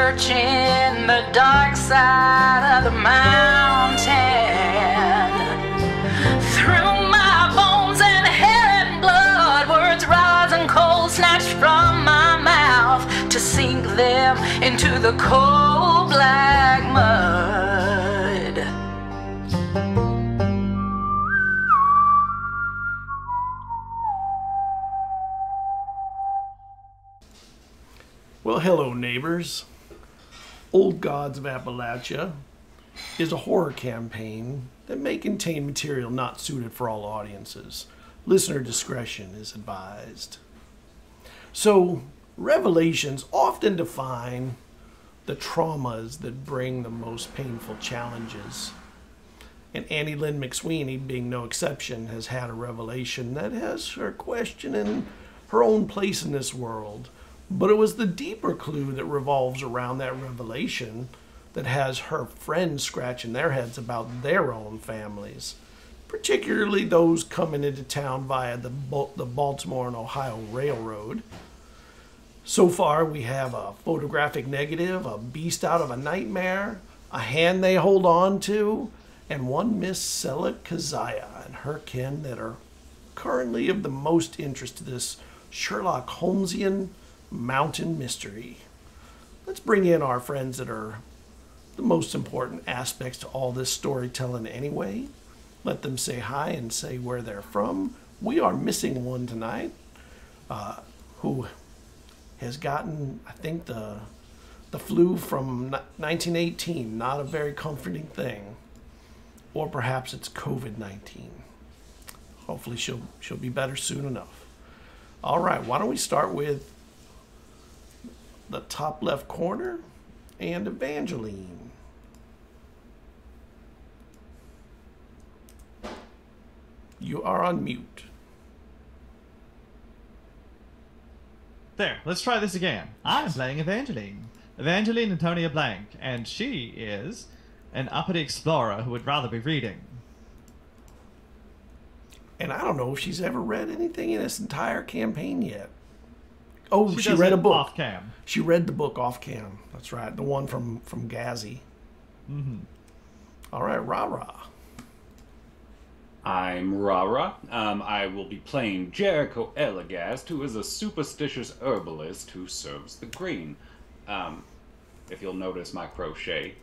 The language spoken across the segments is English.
searching the dark side of the mountain. Through my bones and hair and blood, words rise and cold snatched from my mouth to sink them into the cold black mud. Well, hello, neighbors. Old Gods of Appalachia is a horror campaign that may contain material not suited for all audiences. Listener discretion is advised. So, revelations often define the traumas that bring the most painful challenges. And Annie-Lynn McSweeney, being no exception, has had a revelation that has her questioning her own place in this world. But it was the deeper clue that revolves around that revelation that has her friends scratching their heads about their own families, particularly those coming into town via the Baltimore and Ohio Railroad. So far, we have a photographic negative, a beast out of a nightmare, a hand they hold on to, and one Miss Sela Kazaya and her kin that are currently of the most interest to this Sherlock Holmesian mountain mystery. Let's bring in our friends that are the most important aspects to all this storytelling anyway. Let them say hi and say where they're from. We are missing one tonight who has gotten, I think, the flu from 1918. Not a very comforting thing. Or perhaps it's COVID-19. Hopefully she'll be better soon enough. All right, why don't we start with the top left corner and Evangeline. You are on mute. There, let's try this again. I'm playing Evangeline. Evangeline Antonia Blank, and she is an uppity explorer who would rather be reading. And I don't know if she's ever read anything in this entire campaign yet. Oh, she read a book. Off cam. She read the book off cam. That's right. The one from Ghazi. Mm-hmm. All right, Rahrah. I'm Rahrah. I will be playing Jericho Eligast, who is a superstitious herbalist who serves the green. If you'll notice my crochet,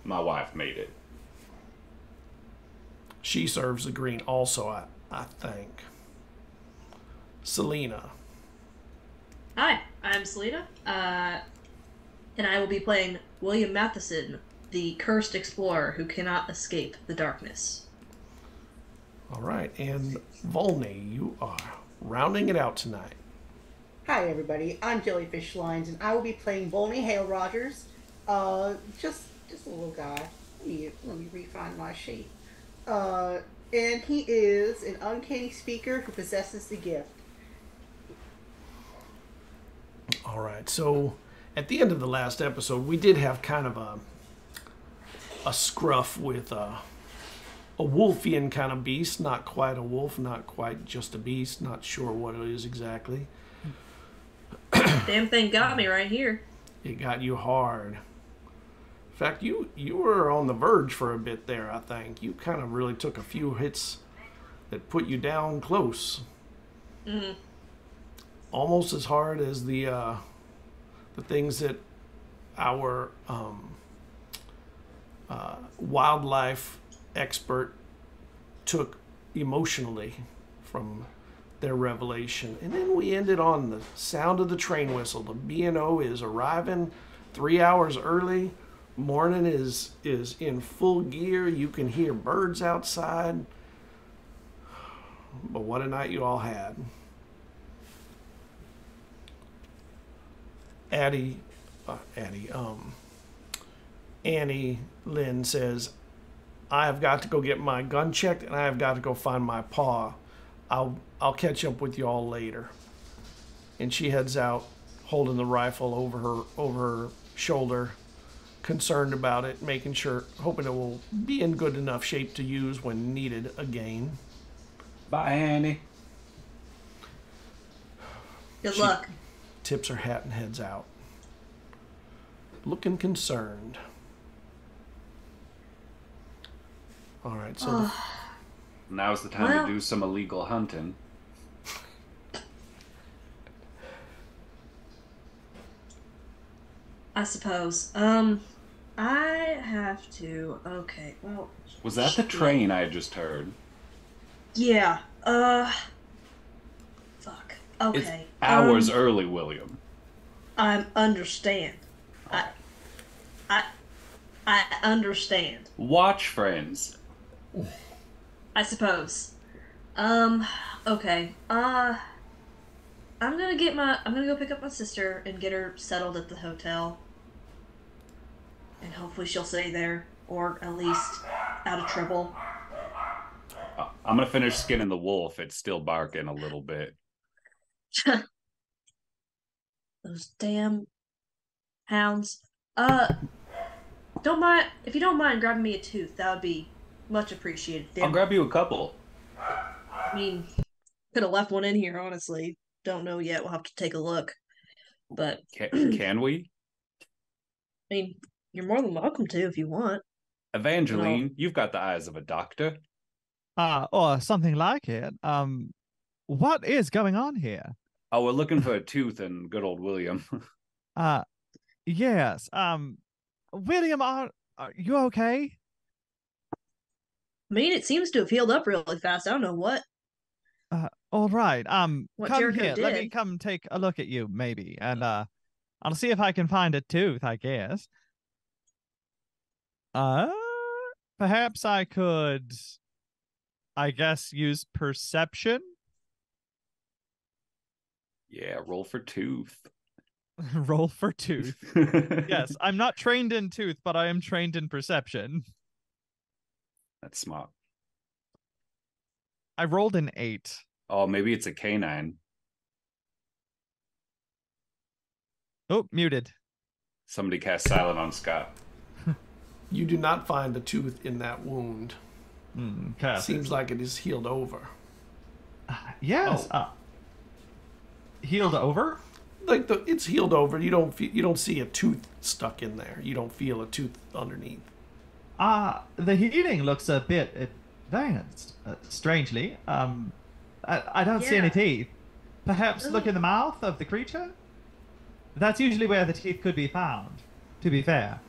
my wife made it. She serves the green also, I think. Celina. Hi, I'm Celina, and I will be playing William Matheson, the cursed explorer who cannot escape the darkness. All right, and Volney, you are rounding it out tonight. Hi everybody, I'm Jellyfishlines, and I will be playing Volney Hale Rogers. Just a little guy. Let me refine my sheet. And he is an uncanny speaker who possesses the gift. All right, so at the end of the last episode, we did have kind of a scruff with a wolfian kind of beast, not quite a wolf, not quite just a beast, not sure what it is exactly. Damn thing got me right here. It got you hard. In fact, you were on the verge for a bit there, I think. You kind of really took a few hits that put you down close. Mm-hmm. Almost as hard as the things that our wildlife expert took emotionally from their revelation. And then we ended on the sound of the train whistle. The B&O is arriving 3 hours early. Morning is in full gear. You can hear birds outside. But what a night you all had. Annie-Lynn says, I have got to go get my gun checked, and I have got to go find my paw. I'll catch up with you all later. And she heads out, holding the rifle over her shoulder, concerned about it, making sure, hoping it will be in good enough shape to use when needed again. Bye, Annie. Good luck. Tips her hat and heads out. looking concerned. All right, so Now's the time to do some illegal hunting. I suppose. I have to. Okay, well. Was that the train I just heard? Yeah. Fuck. Okay. It's hours early, William. I understand. I understand. Watch, friends. I suppose. Okay. I'm gonna go pick up my sister and get her settled at the hotel. And hopefully she'll stay there, or at least out of trouble. I'm gonna finish skinning the wolf. It's still barking a little bit. Those damn hounds. If you don't mind grabbing me a tooth, that would be much appreciated. I'll grab you a couple. I mean, could have left one in here, honestly. Don't know yet. We'll have to take a look. But can we? I mean, you're more than welcome to if you want. Evangeline, you've got the eyes of a doctor. Or something like it. What is going on here? Oh, we're looking for a tooth in good old William. Yes. William, are you okay? I mean, it seems to have healed up really fast. I don't know what. All right. What come Jericho here. Let me did. come take a look at you, maybe, and I'll see if I can find a tooth. I guess. Perhaps I could. I guess use perception. Yeah, roll for tooth. Roll for tooth. Yes, I'm not trained in tooth, but I am trained in perception. That's smart. I rolled an 8. Oh, maybe it's a canine. Oh, muted. Somebody cast silent on Scott. you do not find the tooth in that wound. Seems like it is healed over. Yes. Healed over? Like it's healed over. You don't see a tooth stuck in there. You don't feel a tooth underneath. The healing looks a bit advanced, strangely. I don't see any teeth. Perhaps look in the mouth of the creature? That's usually where the teeth could be found, to be fair.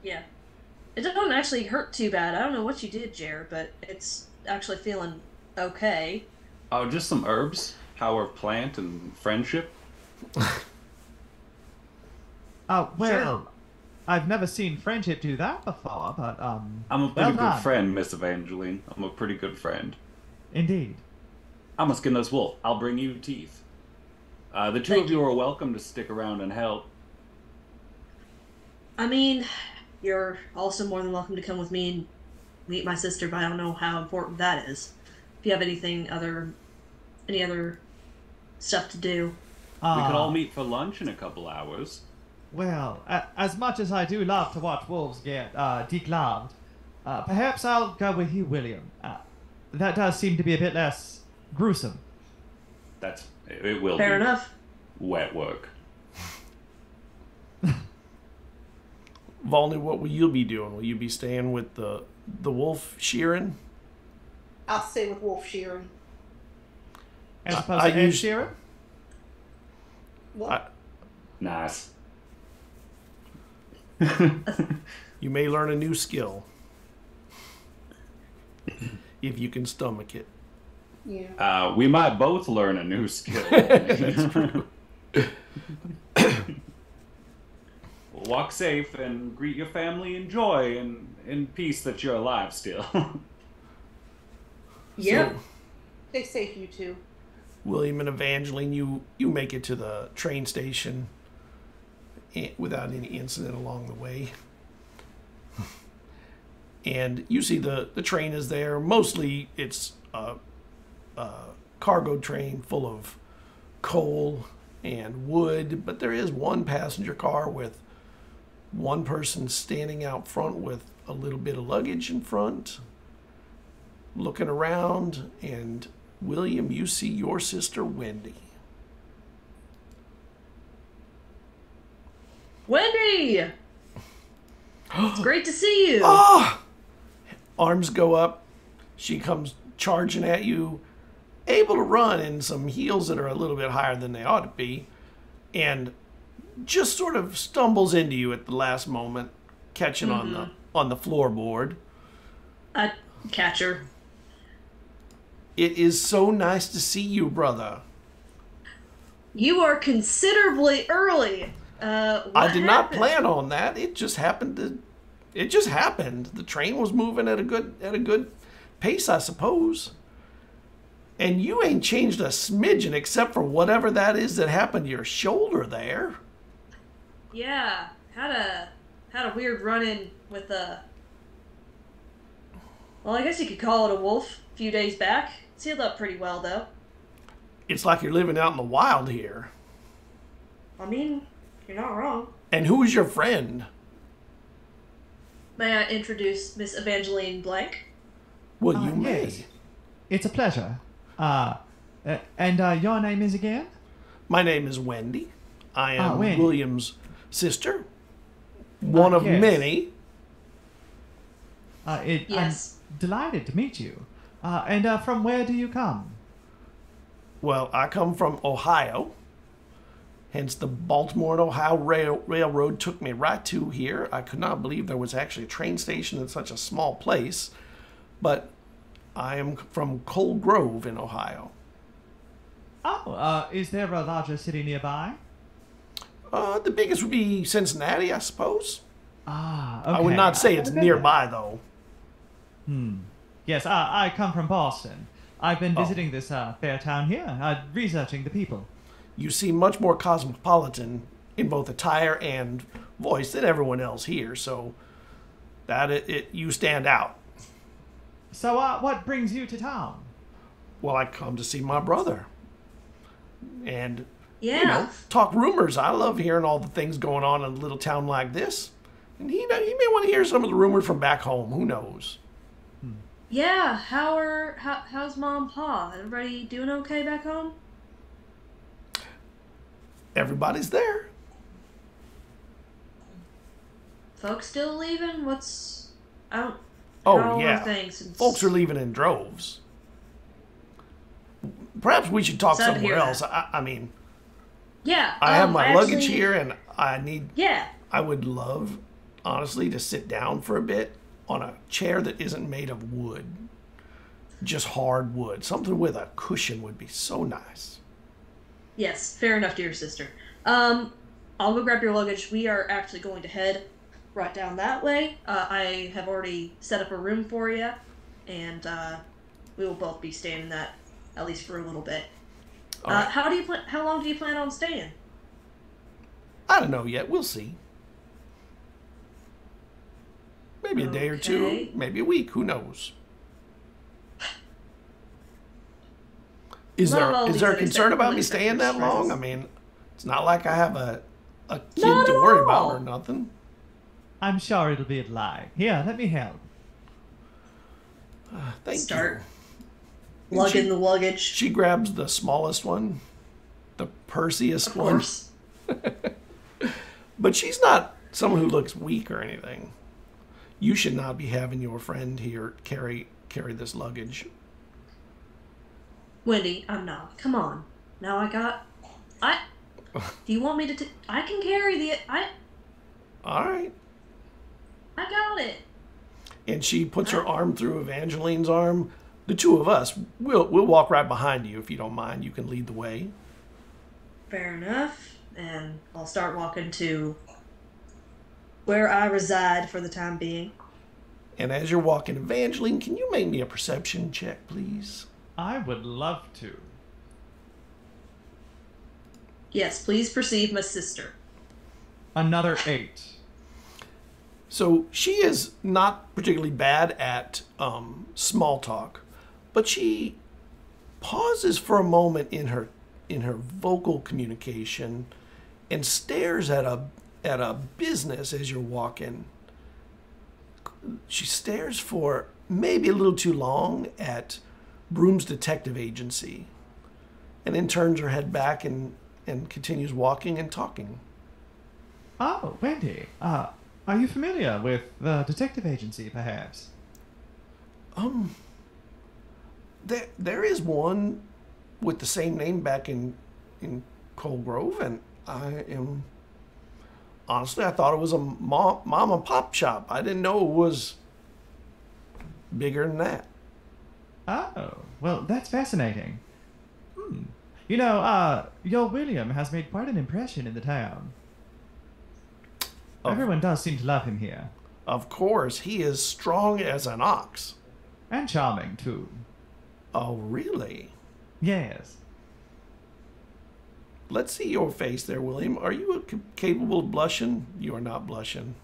Yeah. It doesn't actually hurt too bad. I don't know what you did, Jer, but it's actually feeling okay. Oh, just some herbs. Power of plant and friendship. Well, Sure. I've never seen friendship do that before, but I'm a pretty well done. good friend, Miss Evangeline. I'm a pretty good friend. Indeed. I'm gonna skin this wolf. I'll bring you teeth. The two of you are welcome to stick around and help. I mean, you're also more than welcome to come with me and meet my sister, but I don't know how important that is. If you have any other stuff to do. We could all meet for lunch in a couple hours. Well, as much as I do love to watch wolves get declawed, perhaps I'll go with you, William. That does seem to be a bit less gruesome. It will Fair be enough. wet work. Volney, what will you be doing? Will you be staying with the wolf shearing? I'll stay with wolf shearing. As opposed to Ed Sheeran? What? Nice. You may learn a new skill if you can stomach it. Yeah. We might both learn a new skill. Walk safe and greet your family in joy and in peace that you're alive still. Yep. So, Stay safe, you two. William and Evangeline, you make it to the train station without any incident along the way. And you see the train is there. Mostly it's a cargo train full of coal and wood, but there is one passenger car with one person standing out front with a little bit of luggage in front, looking around, and William, you see your sister Wendy. Wendy! It's great to see you. Ah! Arms go up. She comes charging at you, able to run in some heels that are a little bit higher than they ought to be, and just sort of stumbles into you at the last moment, catching on the floorboard. I catch her. It is so nice to see you, brother. You are considerably early. I did not plan on that. It just happened. The train was moving at a good pace, I suppose. And you ain't changed a smidgen except for whatever that is that happened to your shoulder there. Yeah, had a weird run-in with a... Well, I guess you could call it a wolf a few days back. It's healed up pretty well, though. It's like you're living out in the wild here. I mean, you're not wrong. And who is your friend? May I introduce Miss Evangeline Blank? Well, you may. Yes. It's a pleasure. And your name is again? My name is Wendy. I am Wendy. William's sister. One of yes. many. Yes. I'm delighted to meet you. And from where do you come? Well, I come from Ohio. Hence, the Baltimore and Ohio Railroad took me right to here. I could not believe there was actually a train station in such a small place. But I am from Cold Grove in Ohio. Oh, is there a larger city nearby? The biggest would be Cincinnati, I suppose. Ah, okay. I would not say it's nearby, though. Yes, I come from Boston. I've been visiting this fair town here, researching the people. You seem much more cosmopolitan in both attire and voice than everyone else here, so that you stand out. So, what brings you to town? Well, I come to see my brother. And, Yeah. talk rumors. I love hearing all the things going on in a little town like this. And he may want to hear some of the rumors from back home. Who knows? Yeah, how's Mom and Pa? Everybody doing okay back home? Everybody's there. Folks still leaving? How Oh, are yeah. things since- Folks are leaving in droves. Perhaps we should talk Sad to hear somewhere that. else. I mean, Yeah. I have my luggage actually- here, and I Yeah. would love, honestly, to sit down for a bit on a chair that isn't made of wood. Just hard wood. Something with a cushion would be so nice. Yes, fair enough to your sister. I'll go grab your luggage. We are actually going to head right down that way. I have already set up a room for you, and we will both be staying in that at least for a little bit. All right. How long do you plan on staying? I don't know yet. We'll see. Maybe a day or two. Okay. Maybe a week. Who knows? Is Love all there these a concern about me unexpected staying that long? surprises. I mean, it's not like I have a kid Not to at worry all. about or nothing. I'm sure it'll be a lie. Here, let me help. Thank Start you. lugging the luggage. She grabs the smallest one, the pursiest Of one. course. But she's not someone who looks weak or anything. You should not be having your friend here carry this luggage. Wendy, I'm not. Come on. Now do you want me to I can carry All right. I got it. And she puts her arm through Evangeline's arm. The two of us, we'll walk right behind you if you don't mind. You can lead the way. Fair enough. And I'll start walking to where I reside for the time being. And as you're walking, Evangeline, can you make me a perception check, please? I would love to. Yes, please perceive my sister. Another 8. So she is not particularly bad at small talk, but she pauses for a moment in her vocal communication and stares at a business as you're walking. She stares for maybe a little too long at Broom's detective agency, and then turns her head back and continues walking and talking. Oh, Wendy. Are you familiar with the detective agency, perhaps? There is one with the same name back in Cold Grove, and honestly, I thought it was a mom and pop shop. I didn't know it was bigger than that. Oh, well, that's fascinating. You know, your William has made quite an impression in the town. Everyone does seem to love him here. Of course, he is strong as an ox. And charming, too. Oh, really? Yes. Let's see your face there, William. Are you capable of blushing? You are not blushing.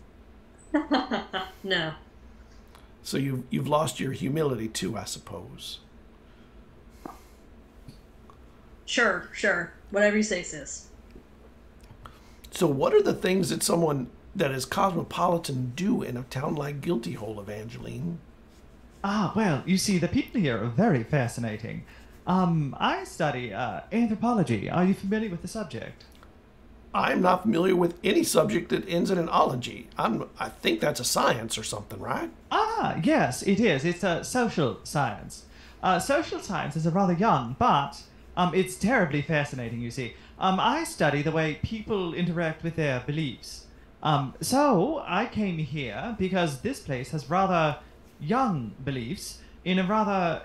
No. So you've lost your humility too, I suppose. Sure. Whatever you say, sis. So what are the things that someone that is cosmopolitan do in a town like Guilty Hole, Evangeline? Well, you see, the people here are very fascinating. I study anthropology. Are you familiar with the subject? I'm not familiar with any subject that ends in an ology. I think that's a science or something, right? Yes, it is. It's a social science. Social science is a rather young, but it's terribly fascinating, you see. I study the way people interact with their beliefs. So I came here because this place has rather young beliefs in a rather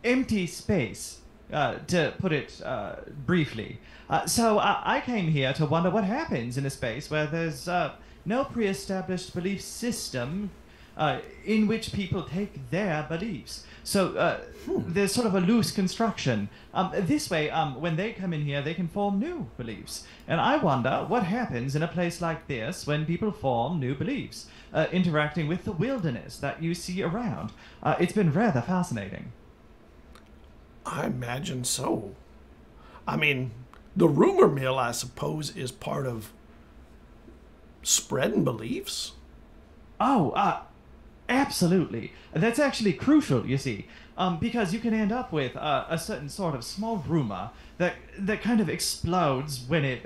empty space, to put it briefly. So I came here to wonder what happens in a space where there's no pre-established belief system in which people take their beliefs. So there's sort of a loose construction. This way, when they come in here, they can form new beliefs. And I wonder what happens in a place like this when people form new beliefs, interacting with the wilderness that you see around. It's been rather fascinating. I imagine so. I mean, the rumor mill, I suppose, is part of spreading beliefs. Oh, absolutely. That's actually crucial, you see, because you can end up with a certain sort of small rumor that kind of explodes when it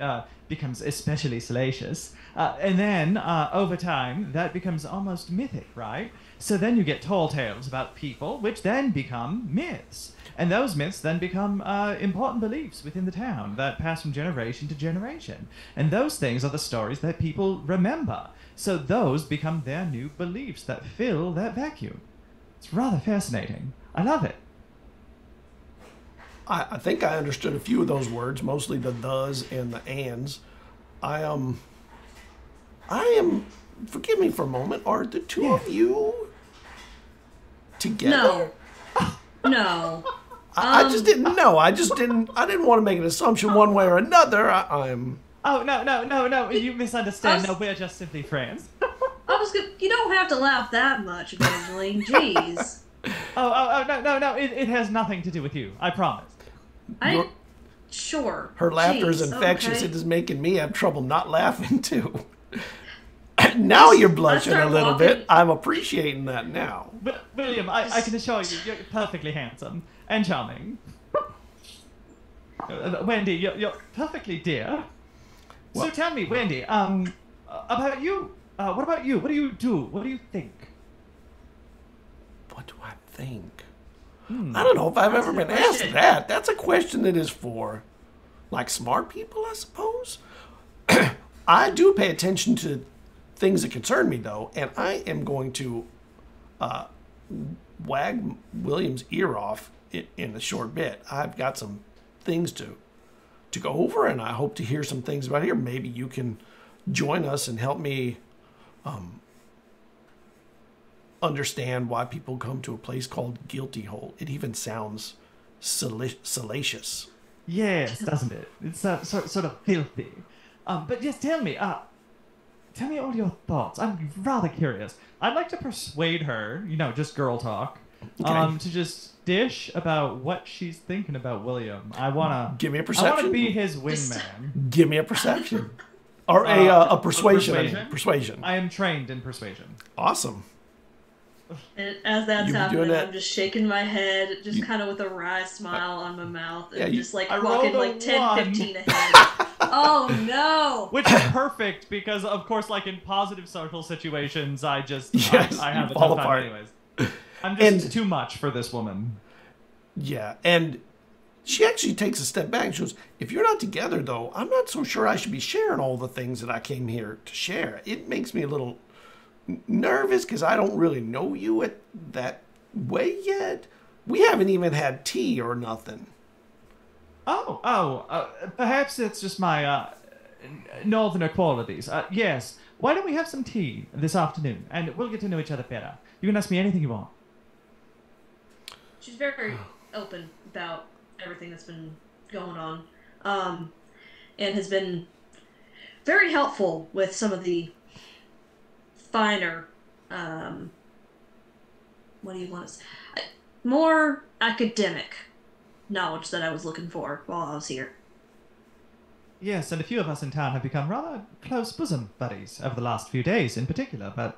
becomes especially salacious. And then, over time, that becomes almost mythic, right? So then you get tall tales about people, which then become myths. And those myths then become important beliefs within the town that pass from generation to generation. And those things are the stories that people remember. So those become their new beliefs that fill that vacuum. It's rather fascinating. I love it. I think I understood a few of those words, mostly the thes and the ands. I am, forgive me for a moment, are the two of you together? No. I just didn't know. I didn't want to make an assumption one way or another. I'm... Oh, no. You misunderstand. No, we're just simply friends. You don't have to laugh that much, Evangeline. Jeez. No. It has nothing to do with you. I promise. Sure. Her laughter is Jeez, infectious. okay. It is making me have trouble not laughing, too. Now you're blushing a little bit. I'm appreciating that now. William, I can assure you, you're perfectly handsome and charming. Wendy, you're perfectly dear. Well, so tell me, Wendy, about you. What about you? What do you do? What do you think? What do I think? I don't know if I've ever been asked that. That's a question that is for, like, smart people, I suppose. I do pay attention to things that concern me, though, and I am going to wag William's ear off in a short bit. I've got some things to go over, and I hope to hear some things about here. Maybe you can join us and help me understand why people come to a place called Guilty Hole. It even sounds salacious. Yes, doesn't it? It's sort of filthy. But just tell me all your thoughts. I'm rather curious. I'd like to persuade her, just girl talk, to just dish about what she's thinking about William. I wanna give me a perception. I wanna be his wingman. Give me a perception, or a persuasion. Persuasion. I am trained in persuasion. Awesome. And as that's happening, I'm just shaking my head, just kind of with a wry smile on my mouth, and just like walking like 10, 15 ahead. Oh no! Which is perfect because, of course, like in positive social situations, I have a fall tough time apart. anyways. I'm just too much for this woman. Yeah, and she actually takes a step back and she goes, if you're not together, though, I'm not so sure I should be sharing all the things that I came here to share. It makes me a little nervous because I don't really know you at that way yet. We haven't even had tea or nothing. Perhaps it's just my northerner qualities. Yes. Why don't we have some tea this afternoon, and we'll get to know each other better. You can ask me anything you want. She's very open about everything that's been going on, and has been very helpful with some of the finer, what do you want to say? More academic knowledge that I was looking for while I was here. Yes, and a few of us in town have become rather close bosom buddies over the last few days in particular, but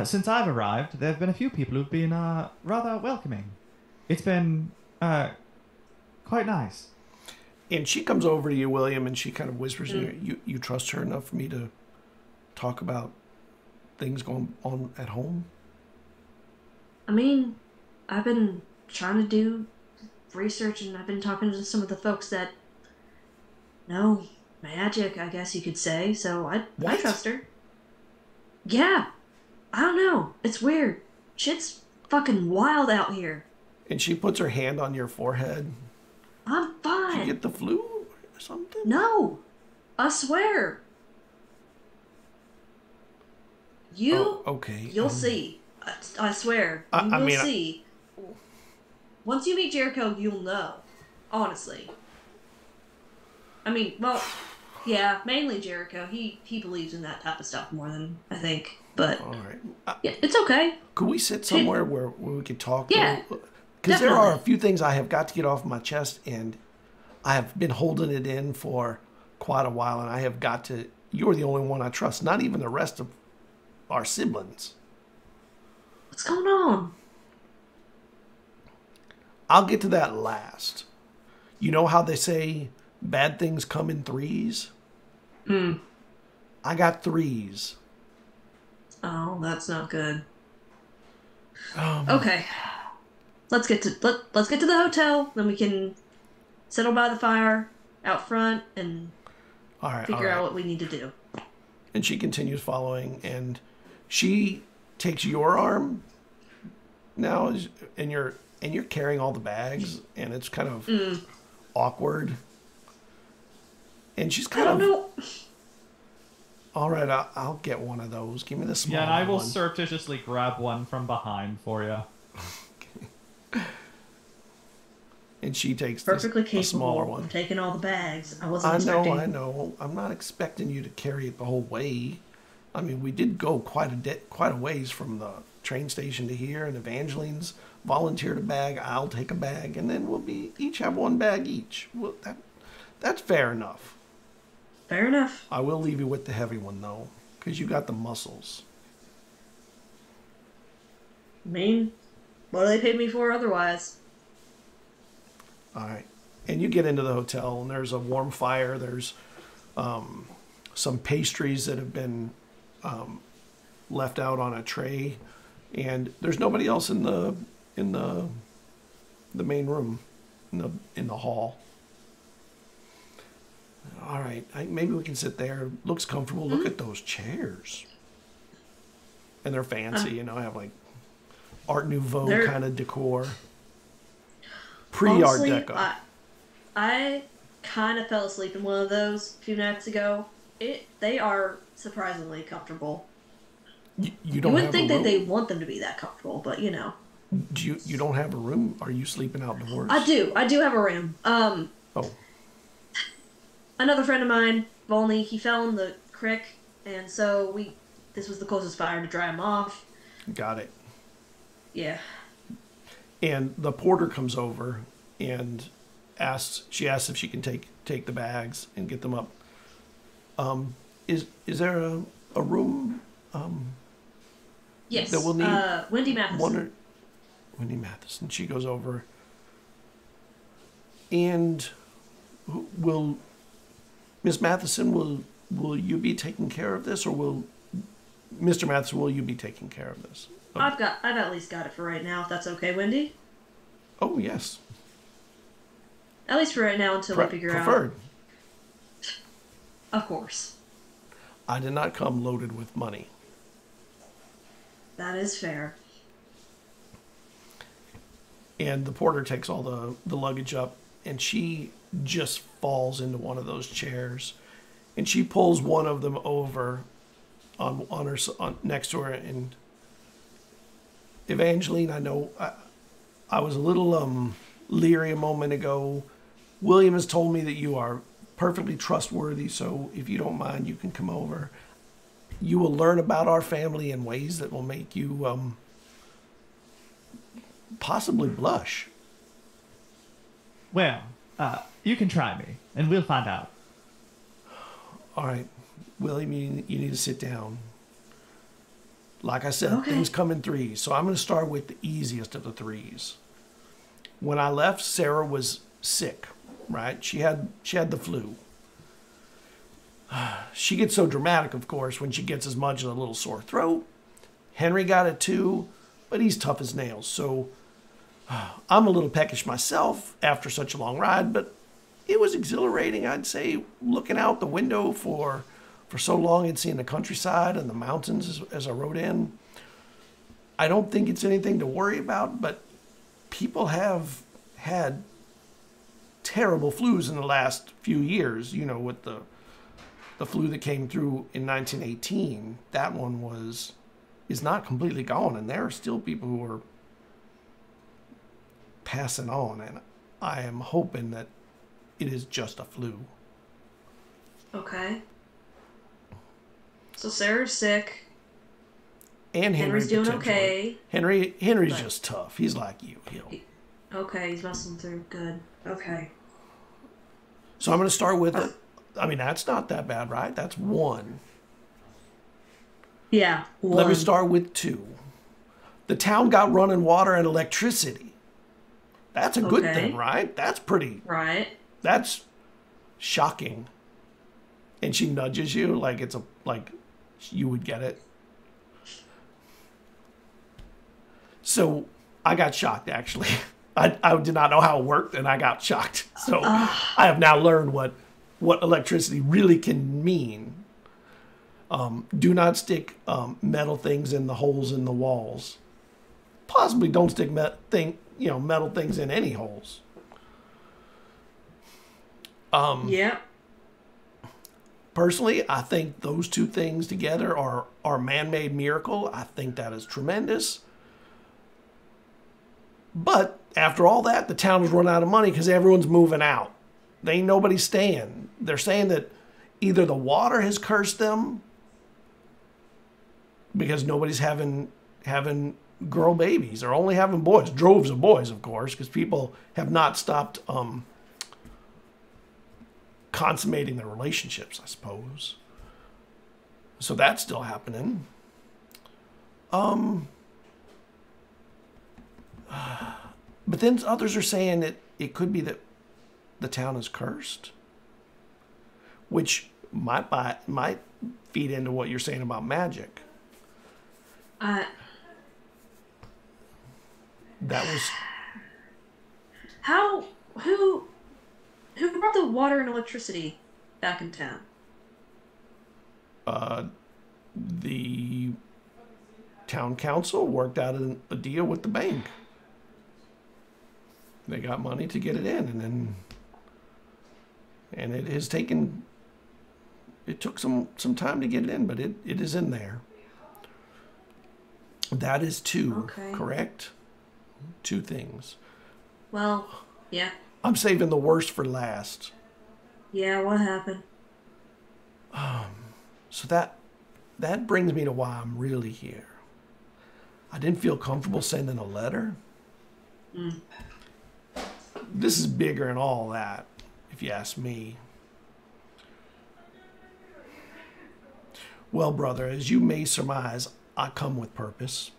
since I've arrived, there have been a few people who've been rather welcoming. It's been quite nice. And she comes over to you, William, and she kind of whispers in your, you trust her enough for me to talk about things going on at home? I mean, I've been trying to do research, and I've been talking to some of the folks that know magic, I guess you could say, so I trust her. Yeah. I don't know. It's weird. Shit's fucking wild out here. And she puts her hand on your forehead. I'm fine. Did you get the flu or something? No. I swear. Okay. You'll see. I swear. You will see. Once you meet Jericho, you'll know. Honestly. I mean, well, yeah, mainly Jericho. He believes in that type of stuff more than I think. But all right. Yeah, it's okay. Could we sit somewhere where we could talk? Yeah. Because there are a few things I have got to get off my chest, and I have been holding it in for quite a while, and I have got to. You're the only one I trust, not even the rest of our siblings. What's going on? I'll get to that last. You know how they say bad things come in threes? I got threes. Oh, that's not good. Okay. Let's get to the hotel, then we can settle by the fire out front and figure out what we need to do. And she continues following, and she takes your arm now, and you're carrying all the bags, and it's kind of awkward. And she's kind of. All right, I'll get one of those. Give me the small one. Yeah, and I will surreptitiously grab one from behind for you. And she takes perfectly the smaller capable one. of taking all the bags. I wasn't expecting. I know. I'm not expecting you to carry it the whole way. I mean, we did go quite a ways from the train station to here, and Evangeline's volunteered a bag. I'll take a bag, and then we'll each have one bag each. Well, that's fair enough. Fair enough. I will leave you with the heavy one, though, because you got the muscles. I mean, what do they pay me for otherwise? All right. And you get into the hotel, and there's a warm fire. There's some pastries that have been left out on a tray, and there's nobody else in the main room, in the hall. All right, maybe we can sit there. Looks comfortable. Look at those chairs. And they're fancy, have like Art Nouveau kind of decor. Pre-Art Deco. I kind of fell asleep in one of those a few nights ago. They are surprisingly comfortable. You don't. You wouldn't think that they want them to be that comfortable, but You don't have a room? Are you sleeping outdoors? I do have a room. Another friend of mine, Volney, he fell in the creek, and so this was the closest fire to dry him off. Got it. Yeah. And the porter comes over and asks if she can take the bags and get them up. Is there a room? Yes. That we'll need. Wendy Matheson. Wendy Matheson. She goes over. And Miss Matheson, will you be taking care of this, or will Mr. Matheson, will you be taking care of this? I've at least got it for right now, if that's okay, Wendy. Oh, yes. At least for right now until we figure preferred. out. Of course. I did not come loaded with money. That is fair. And the porter takes all the luggage up, and she just falls into one of those chairs, and she pulls one of them over on next to her. And Evangeline, I know I was a little leery a moment ago. William has told me that you are perfectly trustworthy, so if you don't mind, you can come over. You will learn about our family in ways that will make you possibly blush. Well, you can try me, and we'll find out. All right, William, you need to sit down. Like I said, Okay. things come in threes, so I'm going to start with the easiest of the threes. When I left, Sarah was sick, right? She had the flu. She gets so dramatic, of course, when she gets as much as a little sore throat. Henry got it too, but he's tough as nails, so I'm a little peckish myself after such a long ride, but it was exhilarating, I'd say, looking out the window for so long and seeing the countryside and the mountains as I rode in. I don't think it's anything to worry about, but people have had terrible flus in the last few years, you know, with the flu that came through in 1918. That one is not completely gone, and there are still people who are passing on, and I am hoping that it is just a flu. Okay. So Sarah's sick. And Henry's doing okay. Henry's just tough. He's like you. Okay, he's muscling through. Good. Okay. So I'm going to start with it. I mean, that's not that bad, right? That's one. Yeah, one. Let me start with two. The town got running water and electricity. That's a good thing, right? That's pretty. Right. That's shocking. And she nudges you like you would get it. So I got shocked, actually. I did not know how it worked, and I got shocked. So I have now learned what electricity really can mean. Do not stick metal things in the holes in the walls. Possibly don't stick metal things in any holes. Yeah. Personally, I think those two things together are a man-made miracle. I think that is tremendous. But after all that, the town has run out of money because everyone's moving out. There ain't nobody staying. They're saying that either the water has cursed them because nobody's having girl babies. They're only having boys. Droves of boys, of course, because people have not stopped consummating their relationships, I suppose. So that's still happening. But then others are saying that it could be that the town is cursed, which might feed into what you're saying about magic. That was who brought the water and electricity back in town? The town council worked out a deal with the bank. They got money to get it in, and it has taken. It took some time to get it in, but it is in there. That is two, correct? Two things. Well, yeah. I'm saving the worst for last. Yeah, what happened? So that brings me to why I'm really here. I didn't feel comfortable sending a letter. This is bigger than all that, if you ask me. Well, brother, as you may surmise, I come with purpose.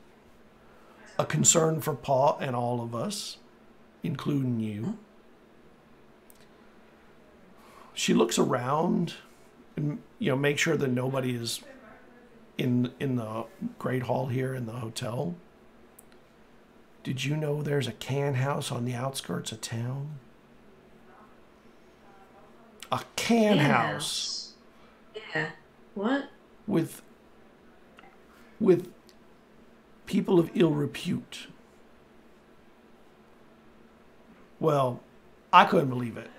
A concern for Pa and all of us, including you. She looks around and, make sure that nobody is in the Great Hall here in the hotel. Did you know there's a can house on the outskirts of town? A can house. Yeah. What? With people of ill repute. Well, I couldn't believe it.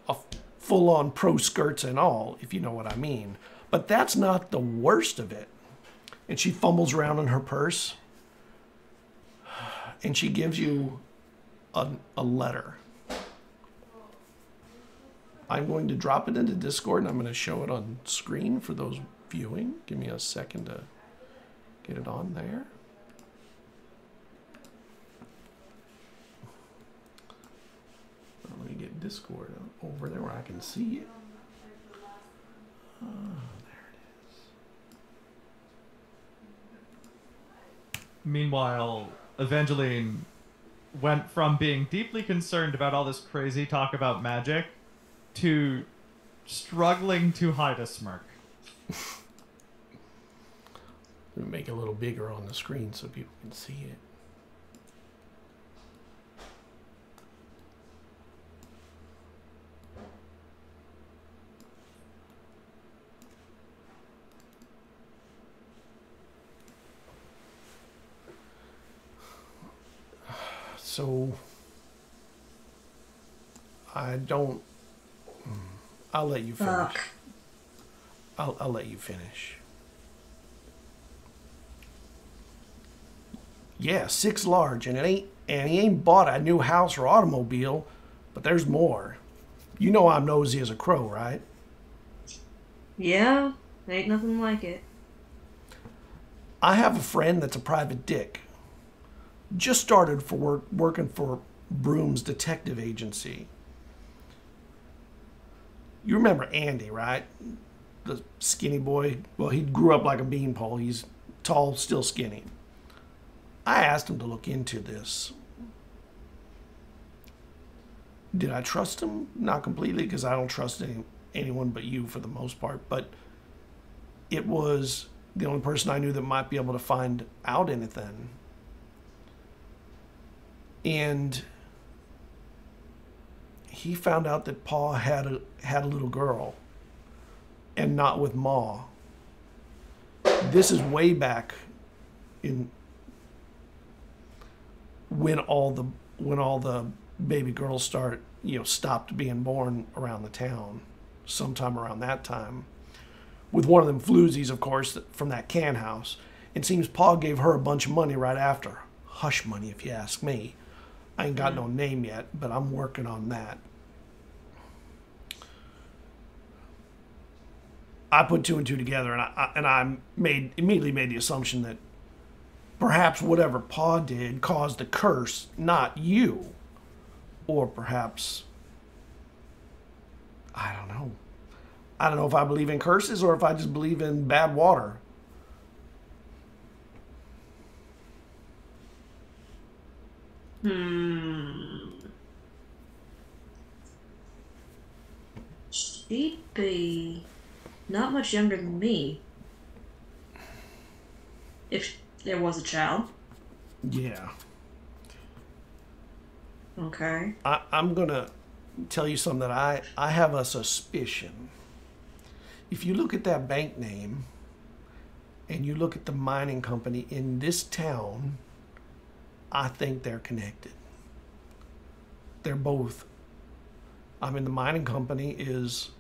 A full-on pro skirts and all, if you know what I mean. But that's not the worst of it. And she fumbles around in her purse. And she gives you a letter. I'm going to drop it into Discord, and I'm going to show it on screen for those viewing. Give me a second to get it on there. Let me get Discord over there where I can see it. There it is. Meanwhile, Evangeline went from being deeply concerned about all this crazy talk about magic to struggling to hide a smirk. Let me make it a little bigger on the screen so people can see it. So, I'll let you finish. Fuck. I'll let you finish. Yeah, 6 large, and he ain't bought a new house or automobile, but there's more. You know I'm nosy as a crow, right? Yeah, ain't nothing like it. I have a friend that's a private dick. Just started for working for Broom's detective agency. You remember Andy, right? The skinny boy. Well, he grew up like a beanpole. He's tall, still skinny. I asked him to look into this. Did I trust him? Not completely, because I don't trust anyone but you for the most part. But it was the only person I knew that might be able to find out anything. And he found out that Pa had a little girl, and not with Ma. This is way back in when all the baby girls stopped being born around the town, sometime around that time, with one of them floozies, of course, from that can house. It seems Pa gave her a bunch of money right after. Hush money, if you ask me. I ain't got no name yet, but I'm working on that. I put 2 and 2 together, and I immediately made the assumption that perhaps whatever Pa did caused the curse, not you. Or perhaps, I don't know. I don't know if I believe in curses or if I just believe in bad water. She'd be not much younger than me. If there was a child. Yeah. Okay. I'm going to tell you something that I have a suspicion. If you look at that bank name and you look at the mining company in this town, I think they're connected. They're both. I mean, the mining company is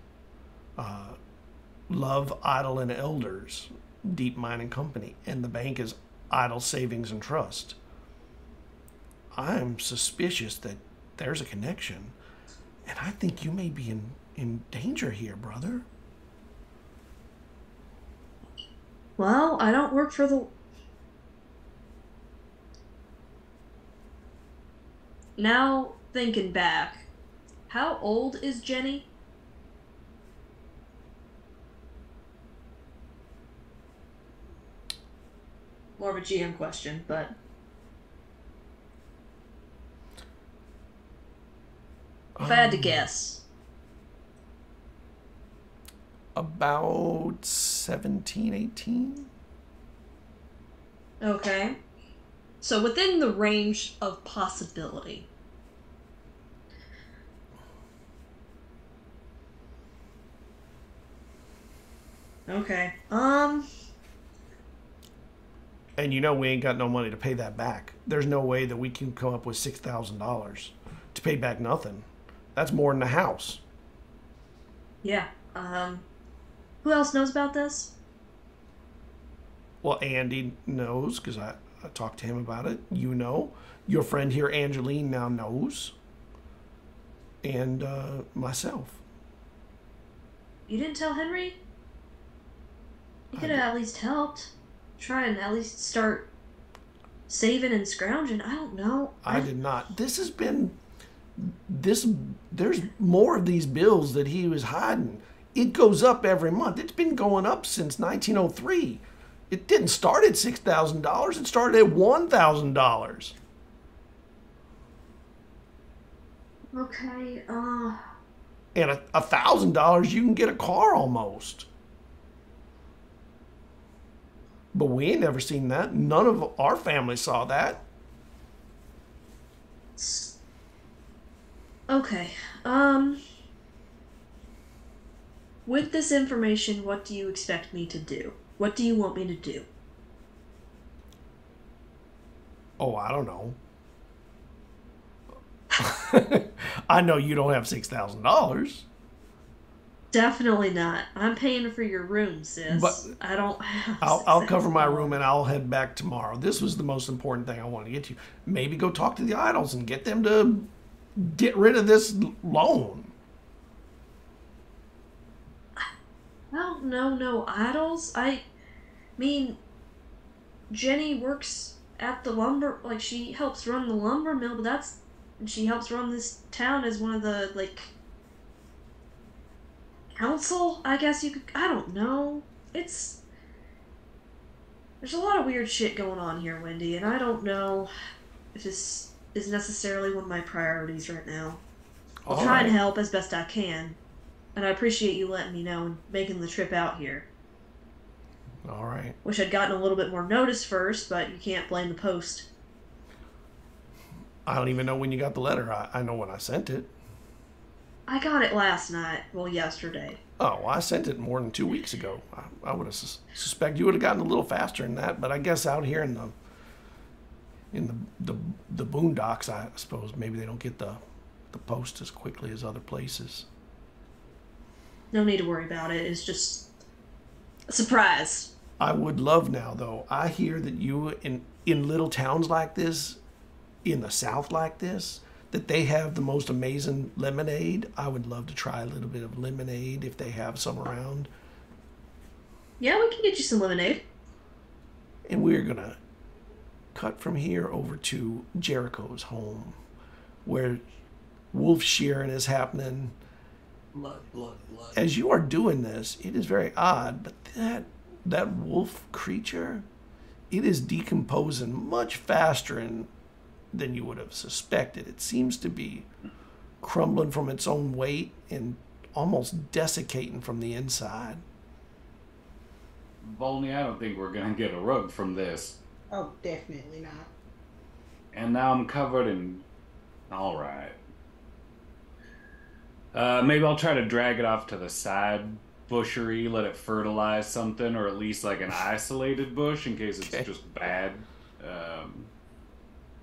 Love, Idle, and Elders, Deep Mining Company, and the bank is Idle Savings and Trust. I'm suspicious that there's a connection, and I think you may be in danger here, brother. Well, I don't work for the... Now, thinking back, how old is Jenny? More of a GM question, but... If I had to guess. About 17, 18. Okay. So within the range of possibility. Okay. And you know we ain't got no money to pay that back. There's no way that we can come up with $6,000 to pay back nothing. That's more than a house. Yeah. Who else knows about this? Well, Andy knows because I talked to him about it. You know. Your friend here, Angeline, now knows. And myself. You didn't tell Henry? You could have at least helped. Try and at least start saving and scrounging. I don't know. I did not. This has been... There's more of these bills that he was hiding. It goes up every month. It's been going up since 1903. It didn't start at $6,000. It started at $1,000. Okay, And $1,000, you can get a car almost. But we ain't never seen that. None of our family saw that. Okay, with this information, what do you expect me to do? What do you want me to do? Oh, I don't know. I know you don't have $6,000. Definitely not. I'm paying for your room, sis. But I don't have I'll cover my room $6,000. and I'll head back tomorrow. This was the most important thing I wanted to get to. Maybe go talk to the idols and get them to get rid of this loan. I don't know no idols. I mean, Jenny works at the lumber, like, she helps run the lumber mill, but she helps run this town as one of the, like, council, I guess you could, I don't know. There's a lot of weird shit going on here, Wendy, and I don't know if this is necessarily one of my priorities right now. I'll try and help as best I can, and I appreciate you letting me know and making the trip out here. All right. Wish I'd gotten a little bit more notice first, but you can't blame the post. I don't even know when you got the letter. I know when I sent it. I got it last night. Well, yesterday. Oh, well, I sent it more than 2 weeks ago. I would have suspect you would have gotten a little faster than that, but I guess out here in the boondocks, I suppose maybe they don't get the post as quickly as other places. No need to worry about it. It's just a surprise. I would love now, though. I hear that you in little towns like this, in the South like this, that they have the most amazing lemonade. I would love to try a little bit of lemonade if they have some around. Yeah, we can get you some lemonade. And we're going to cut from here over to Jericho's home, where wolf shearing is happening. Blood. As you are doing this, it is very odd, but that wolf creature, it is decomposing much faster than you would have suspected. It seems to be crumbling from its own weight and almost desiccating from the inside. Volney, I don't think we're gonna get a rug from this. Oh, definitely not. And now I'm covered in... Alright. Maybe I'll try to drag it off to the side bushery, let it fertilize something, or at least like an isolated bush in case it's just bad.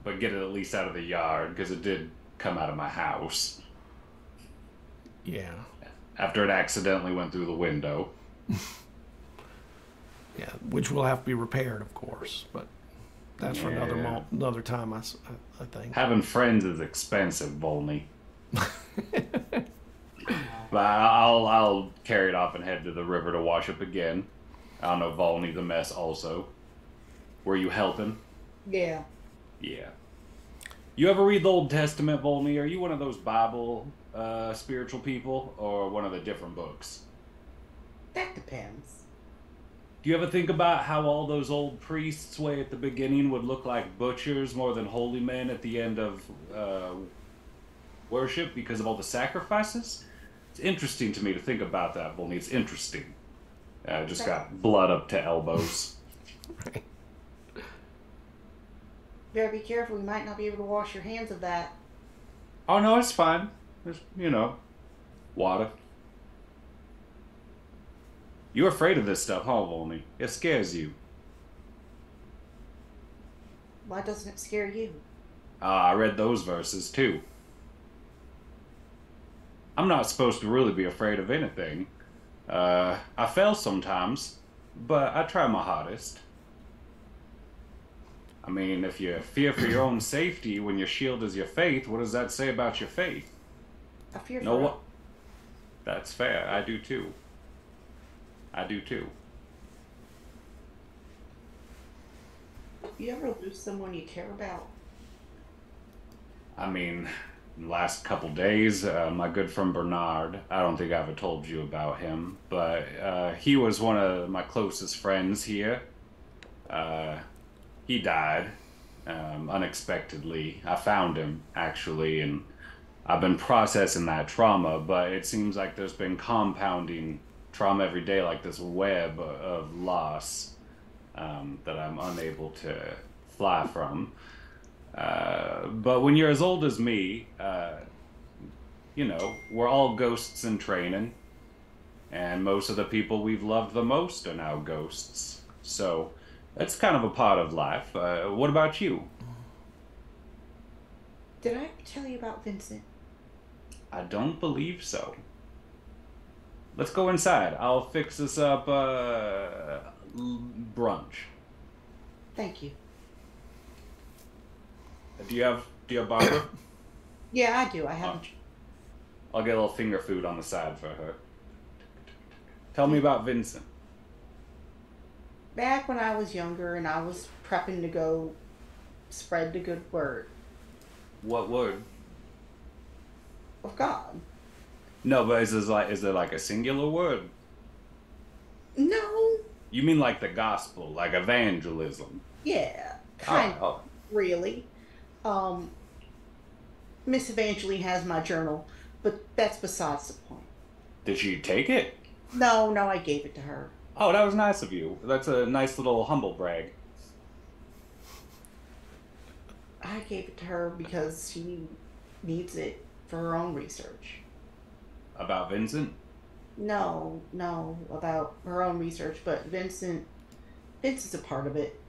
But get it at least out of the yard, because it did come out of my house. Yeah. After it accidentally went through the window. Yeah, which will have to be repaired, of course, but that's for another time, I think. Having friends is expensive, Volney. But I'll carry it off and head to the river to wash up again. I don't know, Volney the mess also. Were you helping? Yeah. Yeah. You ever read the Old Testament, Volney? Are you one of those Bible spiritual people, or one of the different books? That depends. Do you ever think about how all those old priests way at the beginning would look like butchers more than holy men at the end of worship because of all the sacrifices? It's interesting to me to think about that, Volney. It's interesting. Just got blood up to elbows. Right. Better be careful. We might not be able to wash your hands of that. Oh, no, it's fine. There's, water. You're afraid of this stuff, huh, Volney? It scares you. Why doesn't it scare you? I read those verses, too. I'm not supposed to really be afraid of anything. I fail sometimes, but I try my hardest. I mean, if you fear for your own safety when your shield is your faith, what does that say about your faith? I fear for No, it. what? That's fair. I do too. I do too. You ever lose someone you care about? I mean, the last couple days, my good friend Bernard, I don't think I ever told you about him, but he was one of my closest friends here. He died unexpectedly. I found him, actually, and I've been processing that trauma, but it seems like there's been compounding trauma every day, like this web of loss that I'm unable to fly from. But when you're as old as me, we're all ghosts in training, and most of the people we've loved the most are now ghosts. So that's kind of a part of life. What about you? Did I ever tell you about Vincent? I don't believe so. Let's go inside. I'll fix us up brunch. Thank you. Do you have Barbara? Yeah, I do. I have. I'll get a little finger food on the side for her. Tell me about Vincent. Back when I was younger and I was prepping to go spread the good word What word? of God. No, but is there like a singular word? No. You mean like the gospel, like evangelism? Yeah. Kind Oh, of. Really. Miss Evangeline has my journal, but that's besides the point. Did she take it? No, I gave it to her. Oh, that was nice of you. That's a nice little humble brag. I gave it to her because she needs it for her own research. About Vincent? No, about her own research, but Vincent's a part of it.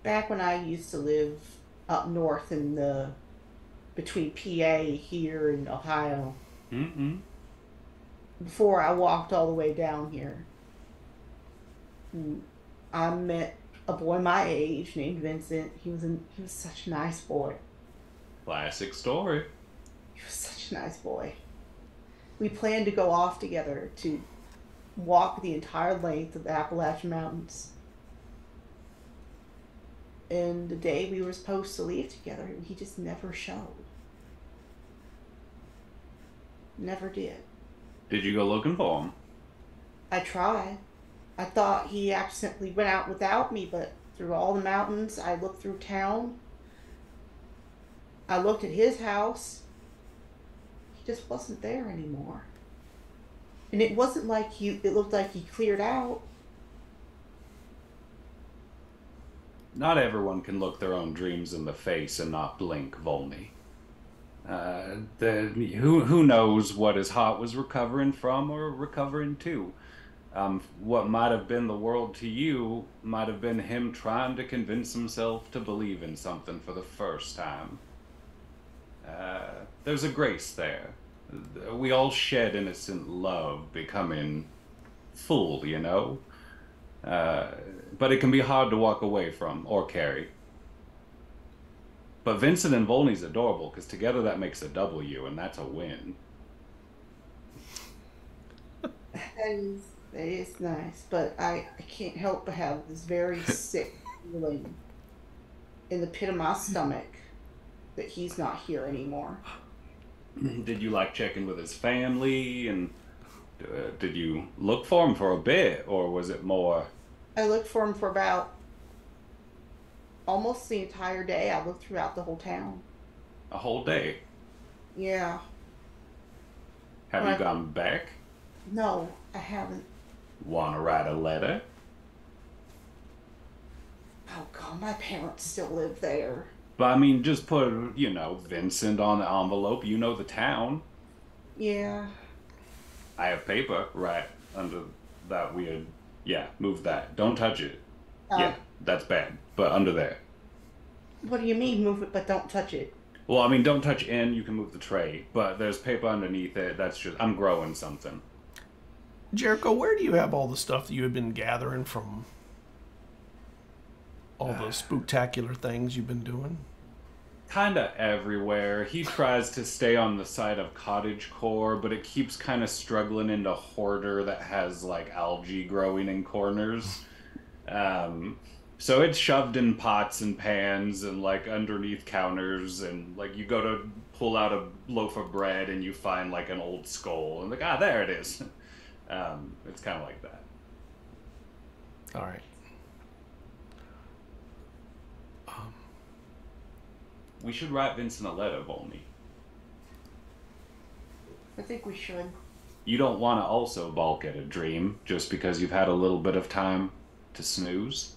Back when I used to live up north between PA here and Ohio, before I walked all the way down here, I met a boy my age named Vincent. He was such a nice boy. Classic story. He was such a nice boy. We planned to go off together to walk the entire length of the Appalachian Mountains. And the day we were supposed to leave together, he just never showed. Never did. Did you go looking for him? I tried. I thought he accidentally went out without me, but through all the mountains, I looked through town. I looked at his house. He just wasn't there anymore. And it wasn't like it looked like he cleared out. Not everyone can look their own dreams in the face and not blink, Volney. Who knows what his heart was recovering from or recovering to? What might have been the world to you might have been him trying to convince himself to believe in something for the first time. There's a grace there. We all shed innocent love becoming full, but it can be hard to walk away from or carry. But Vincent and Volney's adorable, because together that makes a W, and that's a win. That is nice, but I can't help but have this very sick feeling in the pit of my stomach that he's not here anymore. Did you like checking with his family, and did you look for him for a bit, or was it more... I looked for him for about almost the entire day. I looked throughout the whole town. a whole day? Yeah. Have you gone back? No, I haven't. Want to write a letter? Oh God, my parents still live there. But I mean, just put, you know, Vincent on the envelope. You know the town. Yeah. I have paper right under that weird. Yeah, move that. Don't touch it. Yeah, that's bad. But under there. What do you mean, move it, but don't touch it? Well, I mean, don't touch in. You can move the tray, but there's paper underneath it. That's just I'm growing something. Jericho, where do you have all the stuff that you have been gathering from all the spooktacular things you've been doing? Kinda everywhere. He tries to stay on the side of cottagecore, but it keeps kind of struggling into hoarder that has like algae growing in corners. So it's shoved in pots and pans and like underneath counters, and like you go to pull out a loaf of bread and you find like an old skull and like, there it is. It's kind of like that. All right. We should write Vincent a letter, Volney. I think we should. You don't want to also balk at a dream just because you've had a little bit of time to snooze.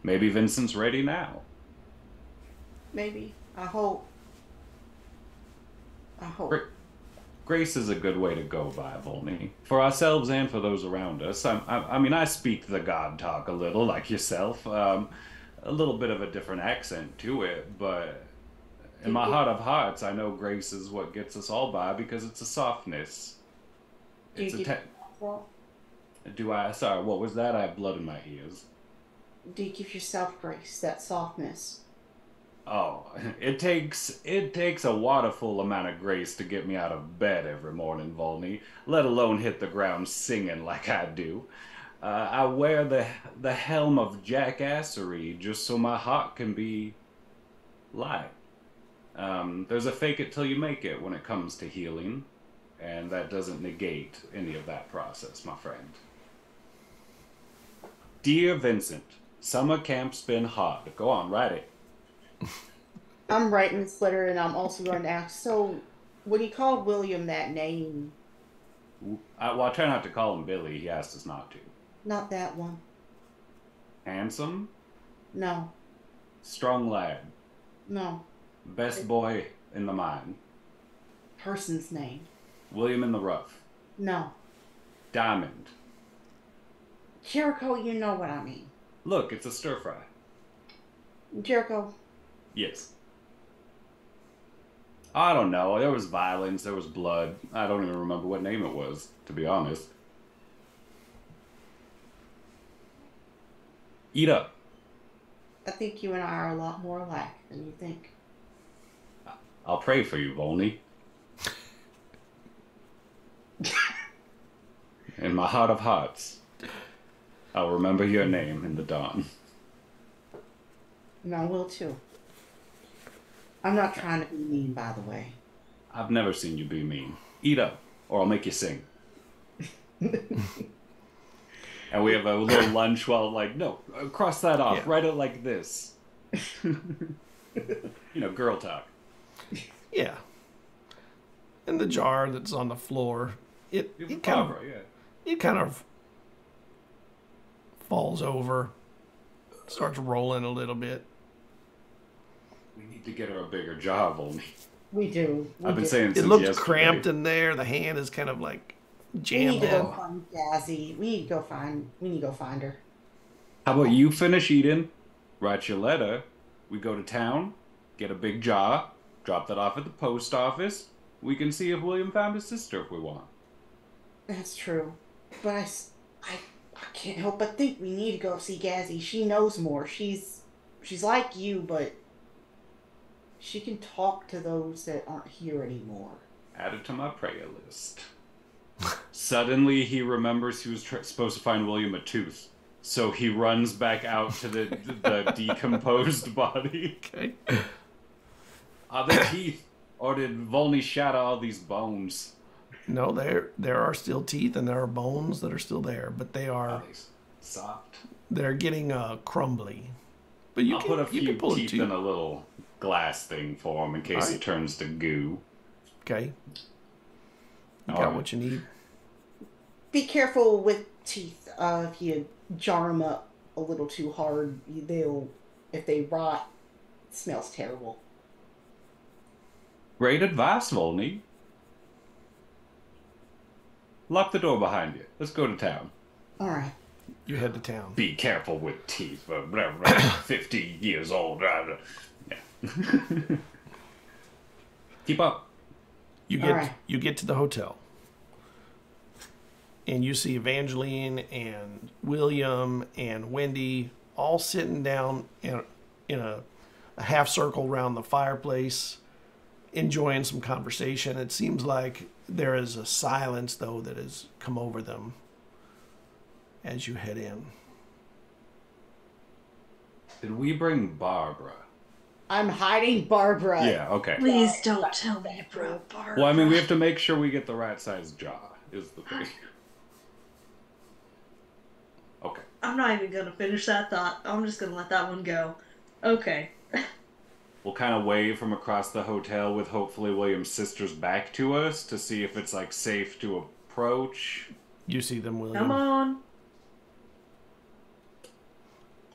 Maybe Vincent's ready now. Maybe. I hope. I hope. Grace is a good way to go by, Volney. For ourselves and for those around us. I mean, I speak the god talk a little, like yourself. A little bit of a different accent to it, but in my heart of hearts, I know grace is what gets us all by because it's a softness. It's Do I? Sorry, what was that? I have blood in my ears. Do you give yourself grace, that softness? Oh, it takes a waterful amount of grace to get me out of bed every morning, Volney, let alone hit the ground singing like I do. I wear the helm of jackassery just so my heart can be light. There's a fake it till you make it when it comes to healing, and that doesn't negate any of that process, my friend. Dear Vincent, summer camp's been hard. Go on, write it. I'm writing this letter, and I'm also going to ask, so when he called William that name... I try not to call him Billy. He asked us not to. Not that one. Handsome? No. Strong lad? No. Best boy in the mine? Person's name. William in the rough? No. Diamond? Jericho, you know what I mean. Look, it's a stir fry. Jericho. Yes. I don't know. There was violence. There was blood. I don't even remember what name it was, to be honest. Eat up. I think you and I are a lot more alike than you think. I'll pray for you, Volney. In my heart of hearts, I'll remember your name in the dawn. And I will too. I'm not trying to be mean, by the way. I've never seen you be mean. Eat up, or I'll make you sing. And we have a little lunch while, like, no, cross that off. Yeah. Write it like this. You know, girl talk. Yeah. And the jar that's on the floor, it kind of falls over, starts rolling a little bit. We need to get her a bigger jar, Volney. We do. I've been saying it looks cramped in there. The hand is kind of like jammed in. We need to go find Jazzy. We need to go find her. How about you finish eating, write your letter, we go to town, get a big jar, drop that off at the post office. We can see if William found his sister if we want. That's true. But I can't help but think we need to go see Gazzy. She knows more. She's like you, but she can talk to those that aren't here anymore. Add it to my prayer list. Suddenly he remembers he was supposed to find William a tooth. So he runs back out to the decomposed body. Okay. Are the teeth? Or did Volney shatter all these bones? No, there are still teeth and there are bones that are still there, but they are soft. They're getting crumbly. But I'll put a few teeth in a little glass thing for him in case it turns to goo. Okay. You got what you need. Be careful with teeth. If you jar them up a little too hard, if they rot, it smells terrible. Great advice, Volney. Lock the door behind you. Let's go to town. All right. You head to town. Be careful with teeth. 50 years old. Yeah. Keep up. You get to the hotel. And you see Evangeline and William and Wendy all sitting down in a half circle around the fireplace, enjoying some conversation. It seems like there is a silence, though, that has come over them as you head in. Did we bring Barbara? I'm hiding Barbara. Yeah, okay. Please don't tell me you brought Barbara. Well, I mean, we have to make sure we get the right size jar, is the thing. Okay. I'm not even going to finish that thought. I'm just going to let that one go. Okay. We'll kind of wave from across the hotel with hopefully William's sister's back to us to see if it's, like, safe to approach. You see them, William. Come on.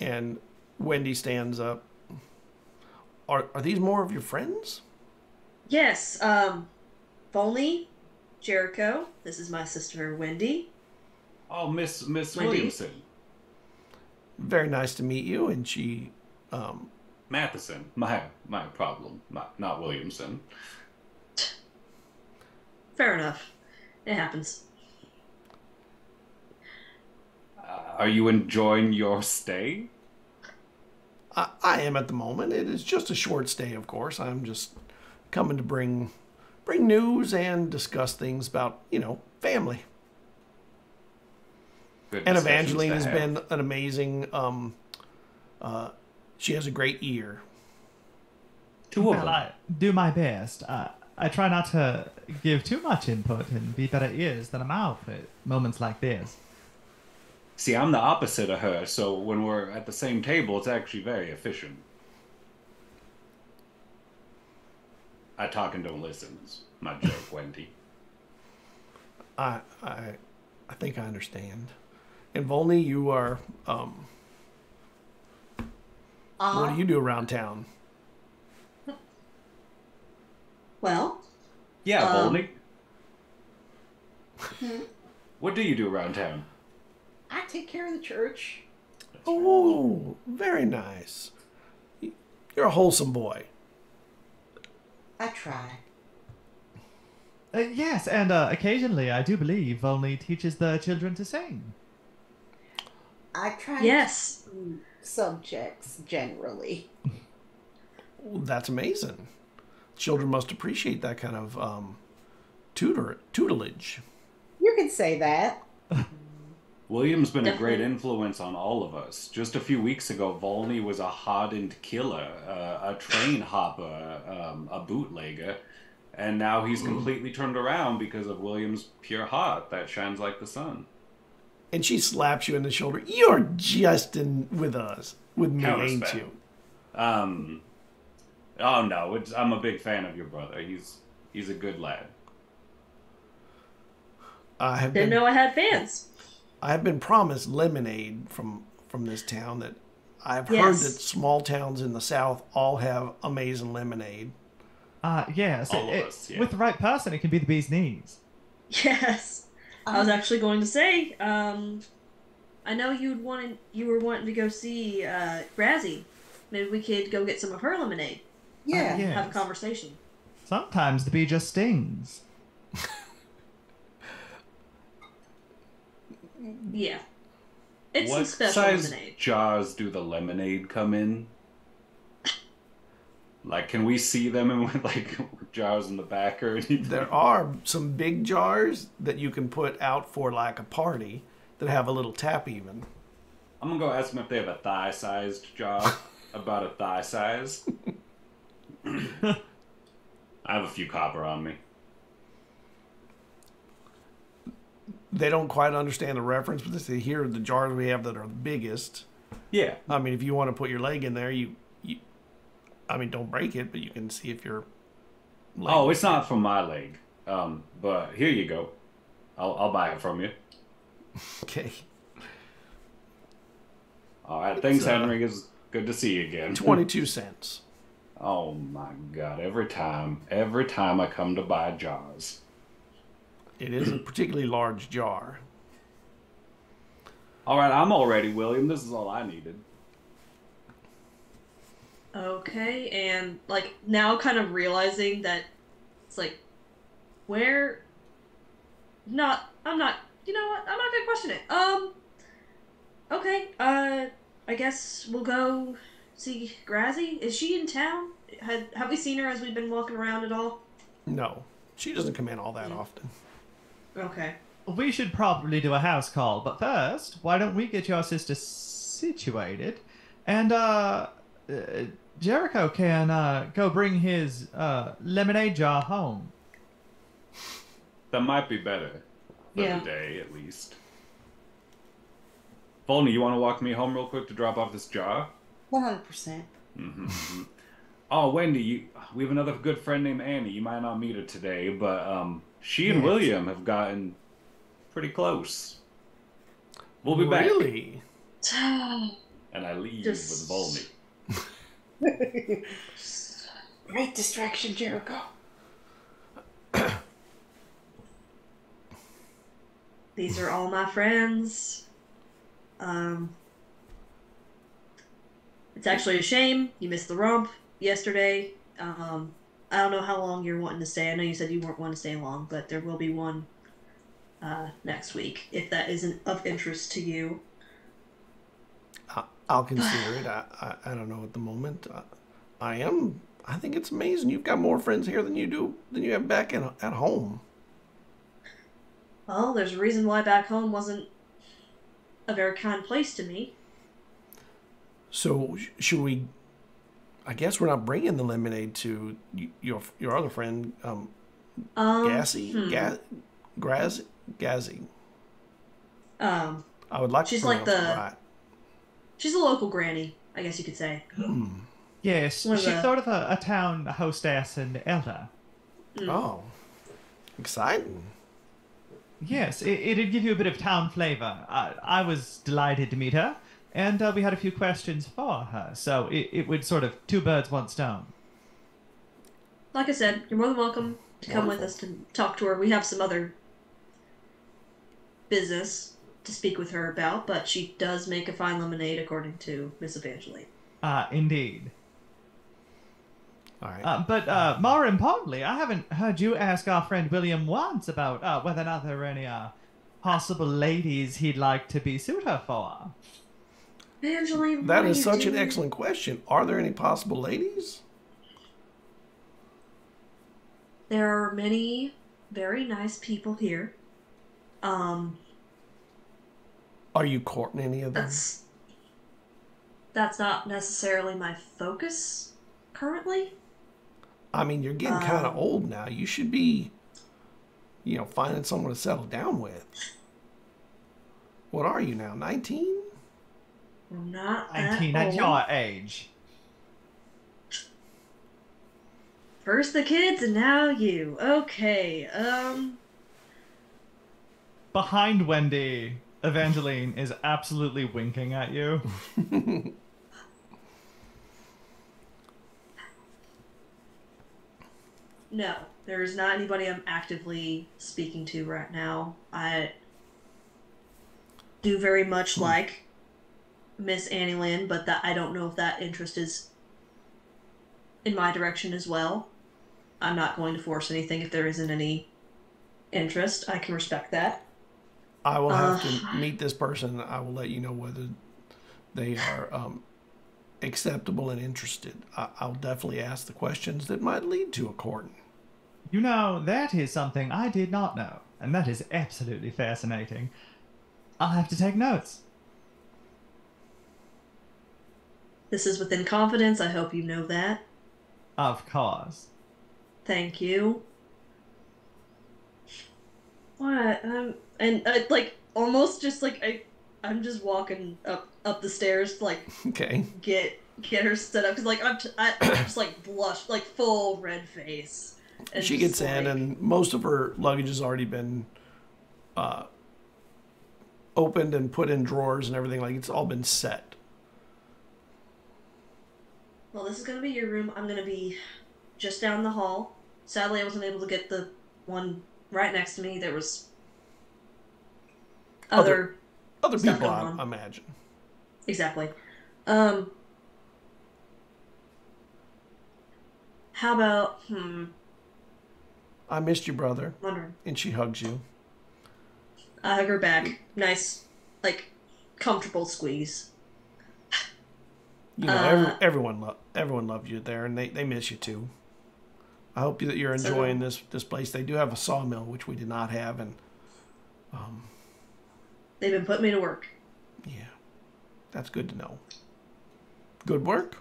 And Wendy stands up. Are these more of your friends? Yes. Volney, Jericho. This is my sister, Wendy. Oh, Miss Wendy? Williamson. Very nice to meet you. And she... Matheson. My problem. Not Williamson. Fair enough. It happens. Are you enjoying your stay? I am at the moment. It is just a short stay, of course. I'm just coming to bring news and discuss things about, family. Good And discussions Evangeline to has have. been an amazing... she has a great ear. Two of Well, them. I do my best. I try not to give too much input and be better ears than a mouth at moments like this. See, I'm the opposite of her, so when we're at the same table, it's actually very efficient. I talk and don't listen. Is my joke, Wendy. I think I understand. And Volney, you are... what do you do around town? Well, Yeah, Um, Volney. What do you do around town? I take care of the church. Oh, very nice. You're a wholesome boy. I try. Yes, and occasionally I do believe only teaches the children to sing. I try. yes. To subjects generally. Well, that's amazing. Children must appreciate that kind of tutelage. You can say that. William's been a great Definitely. influence on all of us. Just a few weeks ago, Volney was a hardened killer, a train hopper, a bootlegger, and now he's completely turned around because of William's pure heart that shines like the sun. And she slaps you in the shoulder. You're just with me, ain't Counterspell. you? Oh no, I'm a big fan of your brother. He's a good lad. I have Didn't been know I had fans. I have been promised lemonade from this town. That I've heard Yes. that small towns in the South all have amazing lemonade. Yes, All of us, yeah. with the right person, it can be the bee's knees. Yes. I was actually going to say, I know you were wanting to go see Grazzy. Maybe we could go get some of her lemonade. Yeah. Yeah. Have a conversation. Sometimes the bee just stings. Yeah. It's some What special size lemonade. jars do the lemonade come in? Like, can we see them in like jars in the back or anything? There are some big jars that you can put out for like a party that have a little tap even. I'm gonna go ask them if they have a thigh-sized jar, about a thigh size. I have a few copper on me. They don't quite understand the reference, but they hear the jars we have that are the biggest. Yeah. I mean, if you want to put your leg in there, don't break it, but you can see if your leg Oh, it's not from my leg. But here you go. I'll buy it from you. Okay. All right. Thanks, Henry. It's good to see you again. 22 cents. Oh my God! Every time I come to buy jars. It is a particularly large jar. All right, I'm all ready, William. This is all I needed. Okay, and like now kind of realizing that it's like where I'm not you know what, I'm not gonna question it. Okay, I guess we'll go see Grazzy. Is she in town? Have we seen her as we've been walking around at all? No, she doesn't come in all that often. Okay. We should probably do a house call, but first, why don't we get your sister situated? And, Jericho can, go bring his, lemonade jar home. That might be better. For Yeah. the day, at least. Volney, you want to walk me home real quick to drop off this jar? 100%. Mm-hmm. Oh, Wendy, we have another good friend named Annie. You might not meet her today, but, she and William have gotten pretty close. We'll be back. Really? And I leave with Volney. Great distraction, Jericho. These are all my friends. It's actually a shame you missed the romp yesterday. I don't know how long you're wanting to stay. I know you said you weren't wanting to stay long, but there will be one next week, if that isn't of interest to you. I'll consider it. I don't know at the moment. I think it's amazing. You've got more friends here than you have back at home. Well, there's a reason why back home wasn't a very kind place to me. So should we? I guess we're not bringing the lemonade to your other friend, Gazzy. I would like she's to like pronounce it right. She's a local granny, I guess you could say. Yes, she's sort of a town hostess and elder. Oh, exciting. Yes, it'd give you a bit of town flavor. I was delighted to meet her, and we had a few questions for her, so it would sort of two birds, one stone. Like I said, you're more than welcome to come with us to talk to her. We have some other business to speak with her about, but she does make a fine lemonade, according to Miss Evangeline. Indeed. All right. But more importantly, I haven't heard you ask our friend William once about whether or not there are any possible ladies he'd like to be suitor for. Evangeline, That is such an excellent question. Are there any possible ladies? There are many very nice people here. Are you courting any of them? That's not necessarily my focus currently. I mean, you're getting kind of old now. You should be, finding someone to settle down with. What are you now, 19? I'm not 19 that at old. your age. First the kids and now you. Okay, Behind Wendy, Evangeline is absolutely winking at you. No, there is not anybody I'm actively speaking to right now. I do very much like Miss Annie-Lynn, but that I don't know if that interest is in my direction as well. I'm not going to force anything if there isn't any interest. I can respect that. I will have to meet this person. I will let you know whether they are acceptable and interested. I'll definitely ask the questions that might lead to a courting. That is something I did not know, and that is absolutely fascinating. I'll have to take notes. This is within confidence. I hope you know that. Of course. Thank you. What? And almost just I'm just walking up the stairs to Okay. get her set up because I'm just blush, full red face. And She just, gets in, and most of her luggage has already been opened and put in drawers and everything. Like, it's all been set. well, this is going to be your room. I'm going to be just down the hall. Sadly, I wasn't able to get the one right next to me. There was other Other stuff people, going on. I imagine. Exactly. How about, I missed you, brother. wondering. And she hugs you. I hug her back. Nice, like, comfortable squeeze. You know, everyone loved you there, and they miss you too. I hope that you're enjoying this place. They do have a sawmill, which we did not have, and They've been putting me to work. yeah, that's good to know. Good work.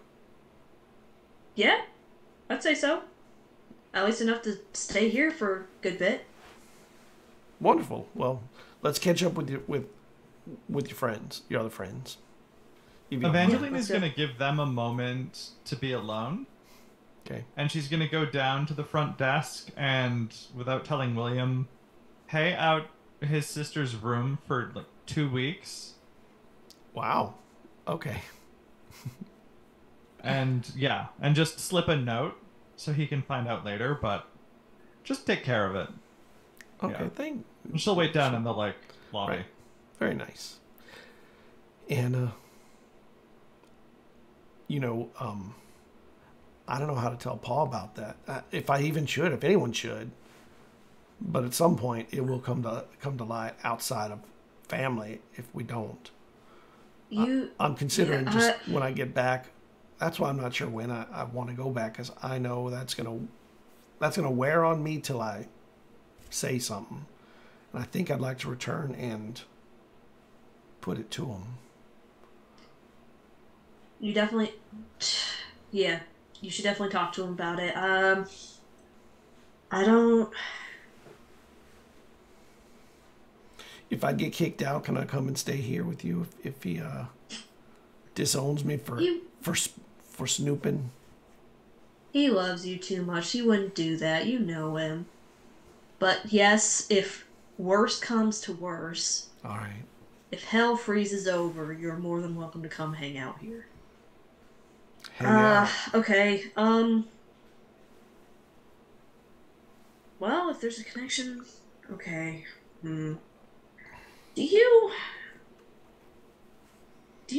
Yeah, I'd say so. At least enough to stay here for a good bit. Wonderful. Well, let's catch up with your friends, your other friends. If you don't mind. Evangeline is going to give them a moment to be alone. Okay. And she's going to go down to the front desk and, without telling William, pay out his sister's room for like 2 weeks. Wow. Okay. And yeah, and just slip a note so he can find out later, but just take care of it. Okay. Yeah. She'll wait down in the like lobby. Right. Very nice. And I don't know how to tell Paul about that. If I even should, if anyone should. But at some point, it will come to light outside of family if we don't. I'm considering just when I get back. That's why I'm not sure when I want to go back, because I know that's gonna wear on me till I say something. And I think I'd like to return and put it to him. You definitely... Yeah, you should definitely talk to him about it. I don't... If I get kicked out, can I come and stay here with you if he disowns me for snooping? He loves you too much. He wouldn't do that. You know him. But yes, if worse comes to worse... All right. If hell freezes over, you're more than welcome to come hang out here. Hang out. Okay, well, if there's a connection, okay. Do you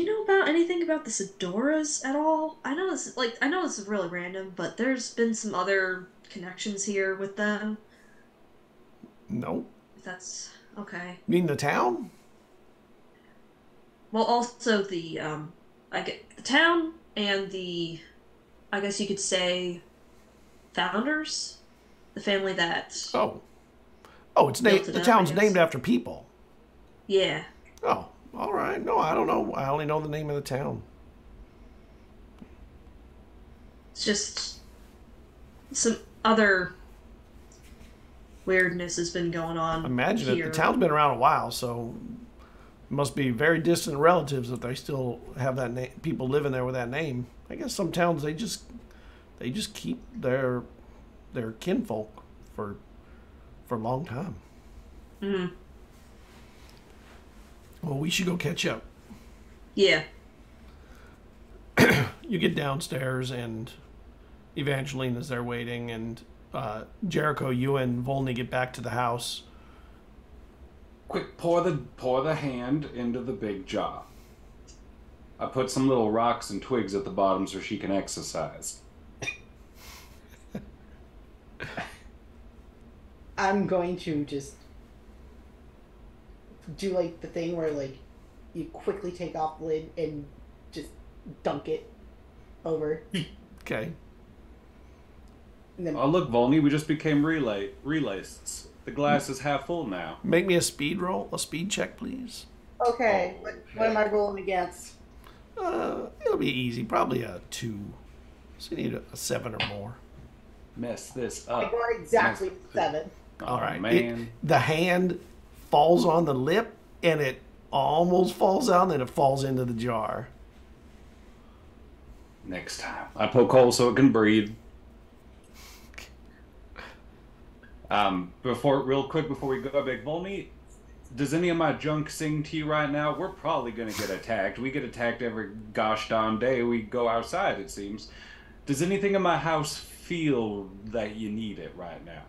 know about anything about the Sidoras at all? I know this is really random, but there's been some other connections here with them. No. If that's okay. You mean the town? Well, also the the town and the, I guess you could say, founders, the family that. Oh, it's the up, town's I guess. named after people. Yeah. Oh, all right. No, I don't know. I only know the name of the town. It's just some other weirdness has been going on. Imagine here. it. The town's been around a while, so it must be very distant relatives if they still have that name. People living there with that name. I guess some towns they just keep their kinfolk for a long time. Mm-hmm. Well, we should go catch up. Yeah. You get downstairs, and Evangeline is there waiting, and Jericho, you and Volney get back to the house. Quick, pour the hand into the big jar. I put some little rocks and twigs at the bottom so she can exercise. I'm going to just do like the thing where like you quickly take off the lid and just dunk it over. Okay. And then, Oh look, Volney, we just became relayists. The glass is half full now. Make me a speed roll, a speed check, please. okay, Oh, what am I rolling against? It'll be easy, probably a 2. So you need a 7 or more. Mess this I up. got exactly 7. Oh, All right. man. The hand falls on the lip, and it almost falls out, and then it falls into the jar. Next time. I poke holes so it can breathe. Real quick before we go back, Volney, does any of my junk sing to you right now? We're probably gonna get attacked. We get attacked every gosh darn day we go outside, it seems. Does anything in my house feel that you need it right now?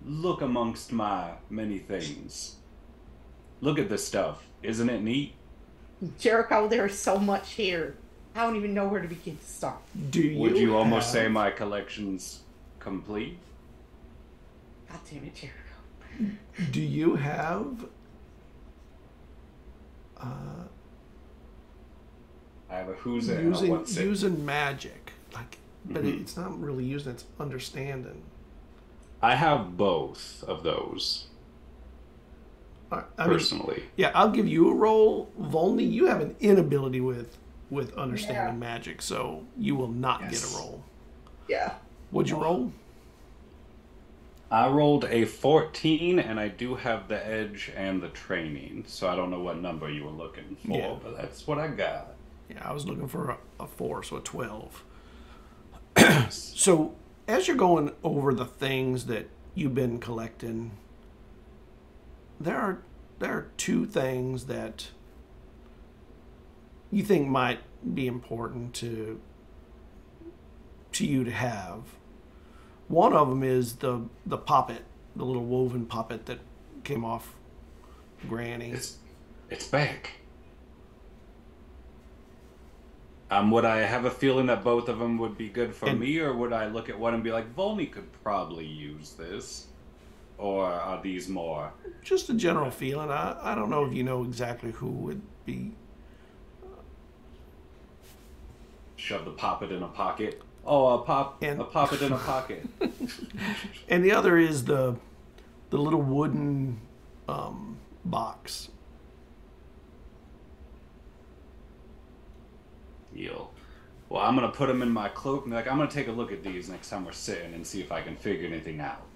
Look amongst my many things. Look at this stuff. Isn't it neat? Jericho, there's so much here. I don't even know where to begin to start. Would you almost say my collection's complete? God damn it, Jericho. Do you have... I have a who's it and a what's it. Using magic. But it's not really using, it's understanding. I have both of those. Personally. Yeah, I'll give you a roll. Volney, you have an inability with understanding magic, so you will not get a roll. Yeah. What'd you roll? I rolled a 14, and I do have the edge and the training, so I don't know what number you were looking for, but that's what I got. Yeah, I was looking for a 4, so a 12. So, as you're going over the things that you've been collecting, there are 2 things that you think might be important to you to have. One of them is the poppet, the little woven poppet that came off Granny. It's back. Would I have a feeling that both of them would be good for me, or would I look at one and be like, Volney could probably use this? Or are these more? Just a general feeling. I don't know if you know exactly who would be. Shove the poppet in a pocket. Oh, a poppet in a pocket. And the other is the little wooden box. Well, I'm going to put them in my cloak and I'm going to take a look at these next time we're sitting and see if I can figure anything out.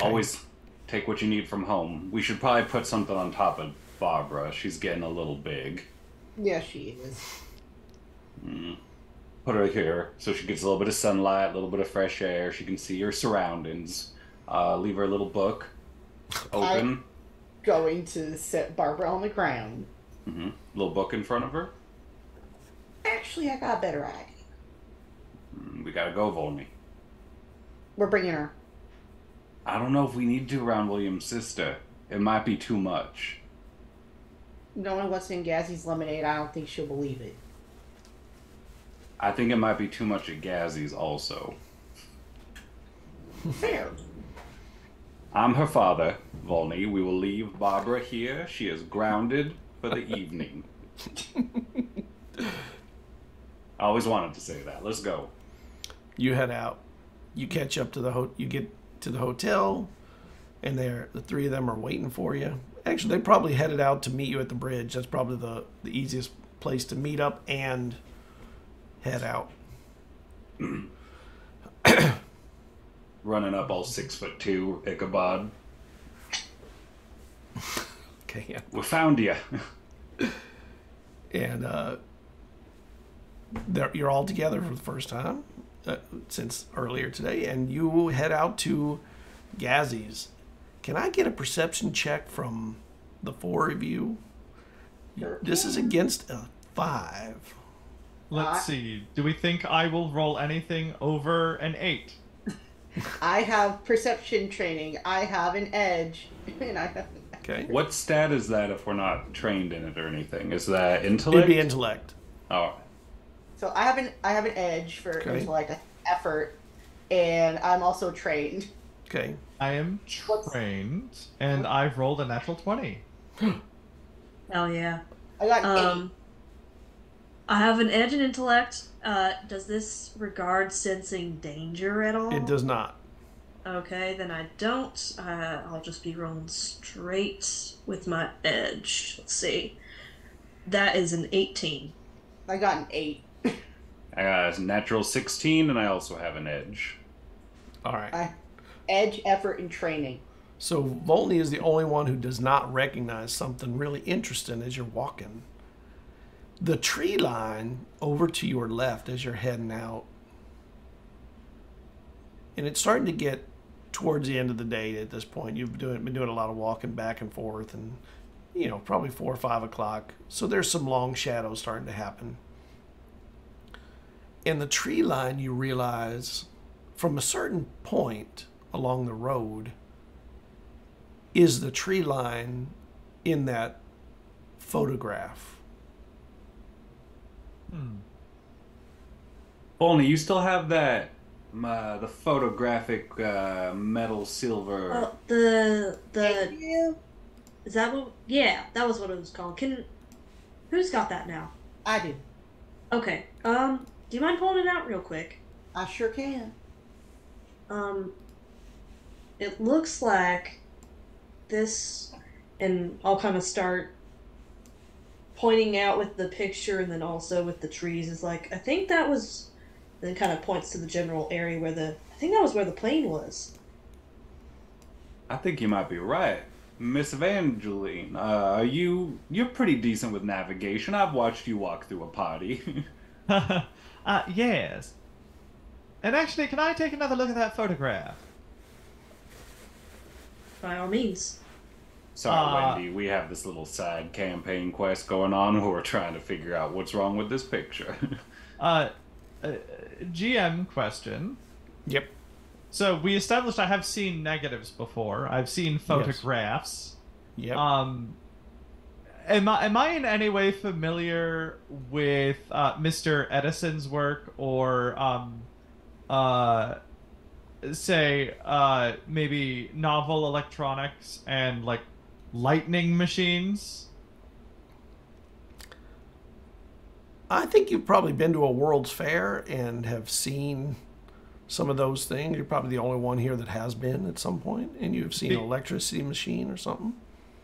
Always take what you need from home. We should probably put something on top of Barbara. She's getting a little big. Yeah, she is. Put her here so she gets a little bit of sunlight, a little bit of fresh air. She can see her surroundings. Leave her a little book open. I'm going to set Barbara on the ground. Little book in front of her. Actually, I got a better idea. We gotta go, Volney. We're bringing her. I don't know if we need to around William's sister. It might be too much. Knowing what's in Gazzy's lemonade, I don't think she'll believe it. I think it might be too much at Gazzy's also. Fair. I'm her father, Volney. We will leave Barbara here. She is grounded for the evening. I always wanted to say that. Let's go. You head out. You catch up to you get to the hotel, and the 3 of them are waiting for you. Actually, they probably headed out to meet you at the bridge. That's probably the easiest place to meet up and head out. Running up all 6'2", Ichabod. Okay, yeah. We found you. And you're all together for the first time since earlier today, and you head out to Gazzy's. Can I get a perception check from the 4 of you? This is against a 5. Let's see. Do we think I will roll anything over an 8? I have perception training. I have an edge. And I have... Okay. What stat is that if we're not trained in it or anything? Is that intellect? It'd be intellect. Oh. So I have an edge for intellect, effort, and I'm also trained. Okay. I am trained, and I've rolled a natural 20. Hell yeah. I got an 8. I have an edge in intellect. Does this regard sensing danger at all? It does not. Okay, then I don't. I'll just be rolling straight with my edge. Let's see. That is an 18. I got an 8. I got a natural 16, and I also have an edge. All right. Edge, effort, and training. So Volney is the only one who does not recognize something really interesting as you're walking. The tree line over to your left as you're heading out, and it's starting to get towards the end of the day at this point. You've been doing a lot of walking back and forth, and probably 4 or 5 o'clock. So there's some long shadows starting to happen. In the tree line, you realize from a certain point along the road is the tree line in that photograph. Volney, you still have that the photographic metal silver. Oh, the is that what? Yeah, that was what it was called. Who's got that now? I do. Okay. Do you mind pulling it out real quick? I sure can. It looks like this, and I'll kind of start pointing out with the picture and then also with the trees. Is like, I think that was, then kind of points to the general area where I think that was where the plane was. I think you might be right. Miss Evangeline, you're pretty decent with navigation. I've watched you walk through a party. Yes. And actually, can I take another look at that photograph? By all means. Sorry, Wendy, we have this little side campaign quest going on where we're trying to figure out what's wrong with this picture. GM question. Yep. So we established I have seen negatives before. I've seen photographs. Yes. Yep. Am I in any way familiar with Mr. Edison's work, or say maybe novel electronics and like lightning machines? I think you've probably been to a World's Fair and have seen some of those things. You're probably the only one here that has been at some point, and you've seen an electricity machine or something.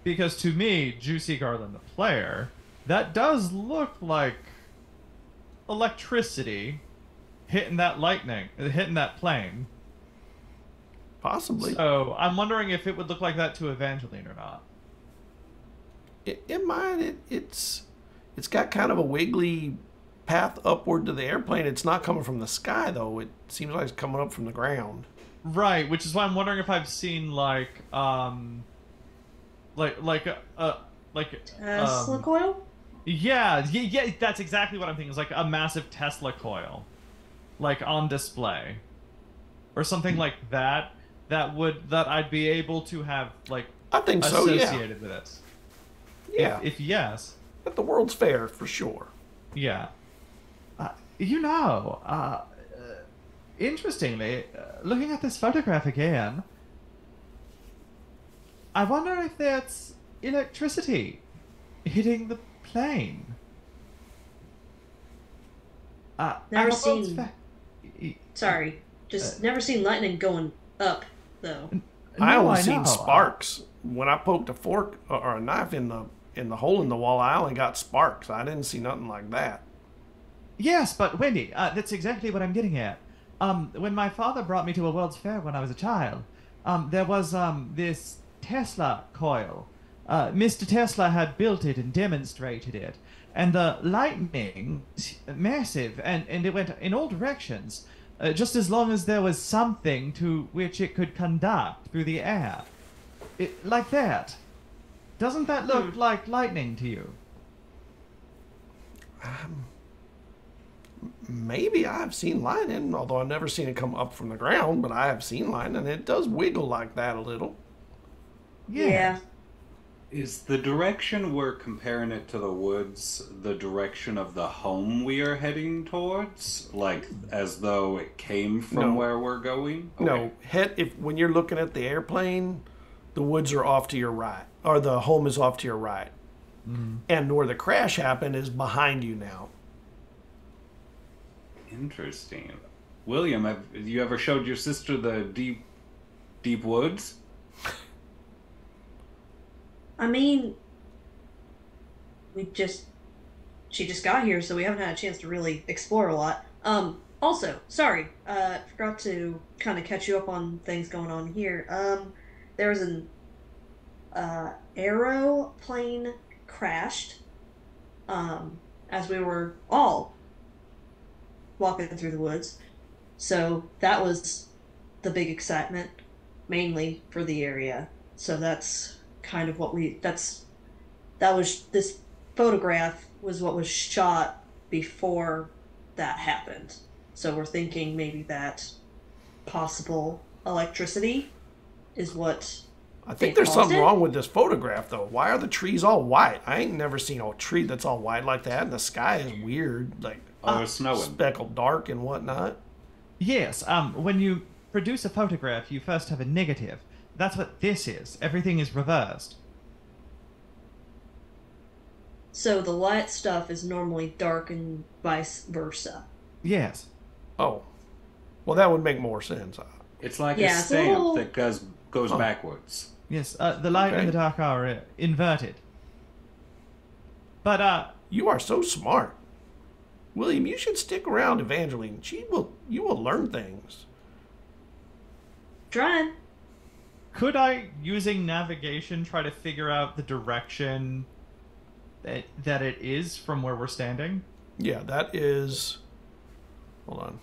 Because to me, Juicy Garland, the player, that does look like electricity hitting that plane. Possibly. So I'm wondering if it would look like that to Evangeline or not. It might. It's got kind of a wiggly path upward to the airplane. It's not coming from the sky, though. It seems like it's coming up from the ground. Right, which is why I'm wondering if I've seen like Tesla coil? Yeah, that's exactly what I'm thinking. It's like a massive Tesla coil, like on display, or something like that. That I'd be able to have like I think so. Associated with it. Yeah. If yes. At the World's Fair for sure. Yeah. Interestingly, looking at this photograph again, I wonder if that's electricity hitting the plane. Never seen. Sorry, just never seen lightning going up though. I only seen sparks. When I poked a fork or a knife in the hole in the wall, I only got sparks. I didn't see nothing like that. Yes, but Wendy, that's exactly what I'm getting at. When my father brought me to a World's Fair when I was a child, there was this Tesla coil. Mr. Tesla had built it and demonstrated it. And the lightning, massive, and it went in all directions, just as long as there was something to which it could conduct through the air. Like that. Doesn't that look like lightning to you? Maybe I've seen lightning, although I've never seen it come up from the ground, but I have seen lightning. It does wiggle like that a little. Yeah. Is the direction we're comparing it to the woods the direction of the home we are heading towards? Like, as though it came from where we're going? Okay. No. When you're looking at the airplane, the woods are off to your right, or the home is off to your right. Mm-hmm. And where the crash happened is behind you now. Interesting. William, have you ever showed your sister the deep woods? I mean, she just got here, so we haven't had a chance to really explore a lot. Also, sorry, forgot to kind of catch you up on things going on here. There was an aeroplane crashed, as we were all walking through the woods. So that was the big excitement. mainly for the area. So that's kind of what this photograph was what was shot before that happened. So we're thinking maybe that possible electricity is what I think there's something wrong with this photograph, though. Why are the trees all white? I ain't never seen a tree that's all white like that, and the sky is weird, like it's snowing, speckled dark and whatnot. Yes, when you produce a photograph, you first have a negative. That's what this is. Everything is reversed. So the light stuff is normally dark and vice versa. Yes. Oh. Well, that would make more sense. It's like a stamp that goes backwards. Yes, the light and the dark are inverted. But, You are so smart. William, you should stick around, Evangeline. You will learn things. Trying. Could I, using navigation, try to figure out the direction that it is from where we're standing? Yeah, that is... Hold on.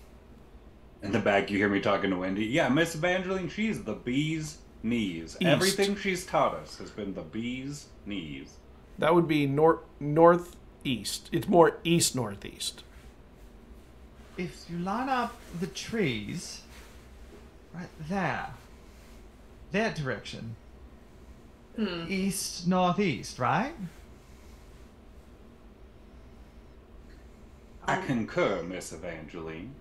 In the back, you hear me talking to Wendy. Yeah, Miss Evangeline, she's the bee's knees. East. Everything she's taught us has been the bee's knees. That would be northeast. It's more east-northeast. If you line up the trees right there, that direction, east-northeast, right? I concur, Miss Evangeline.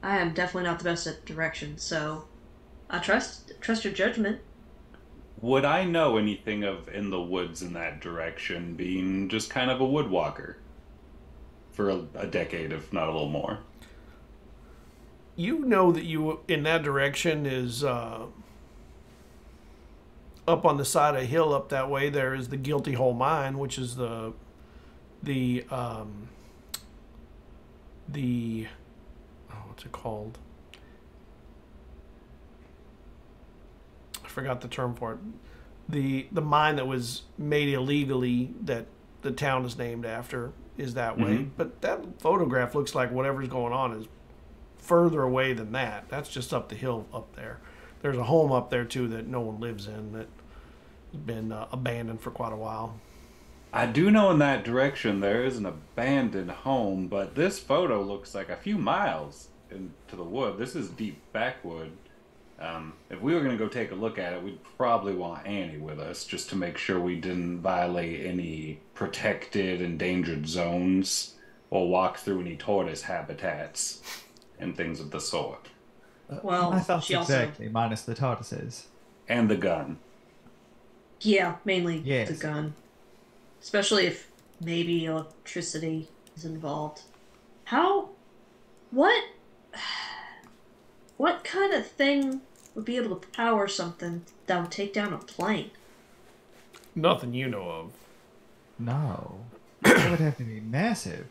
I am definitely not the best at directions, so I trust your judgment. Would I know anything of in the woods in that direction, being just kind of a woodwalker for a decade, if not a little more? You know that you in that direction is up on the side of a hill up that way. There is the Guilty Hole Mine, which is the what's it called? I forgot the term for it. The mine that was made illegally that the town is named after is that way. But that photograph looks like whatever's going on is further away than that. That's just up the hill up there. There's a home up there too that no one lives in that has been abandoned for quite a while. I do know in that direction there is an abandoned home, but this photo looks like a few miles into the wood. This is deep backwood. If we were going to go take a look at it, we'd probably want Annie with us just to make sure we didn't violate any protected, endangered zones or walk through any tortoise habitats and things of the sort. Well, I thought she exactly, minus the tortoises. And the gun. Yeah, mainly Yes. the gun. Especially if maybe electricity is involved. What kind of thing would be able to power something that would take down a plane? Nothing you know of. No. That would have to be massive.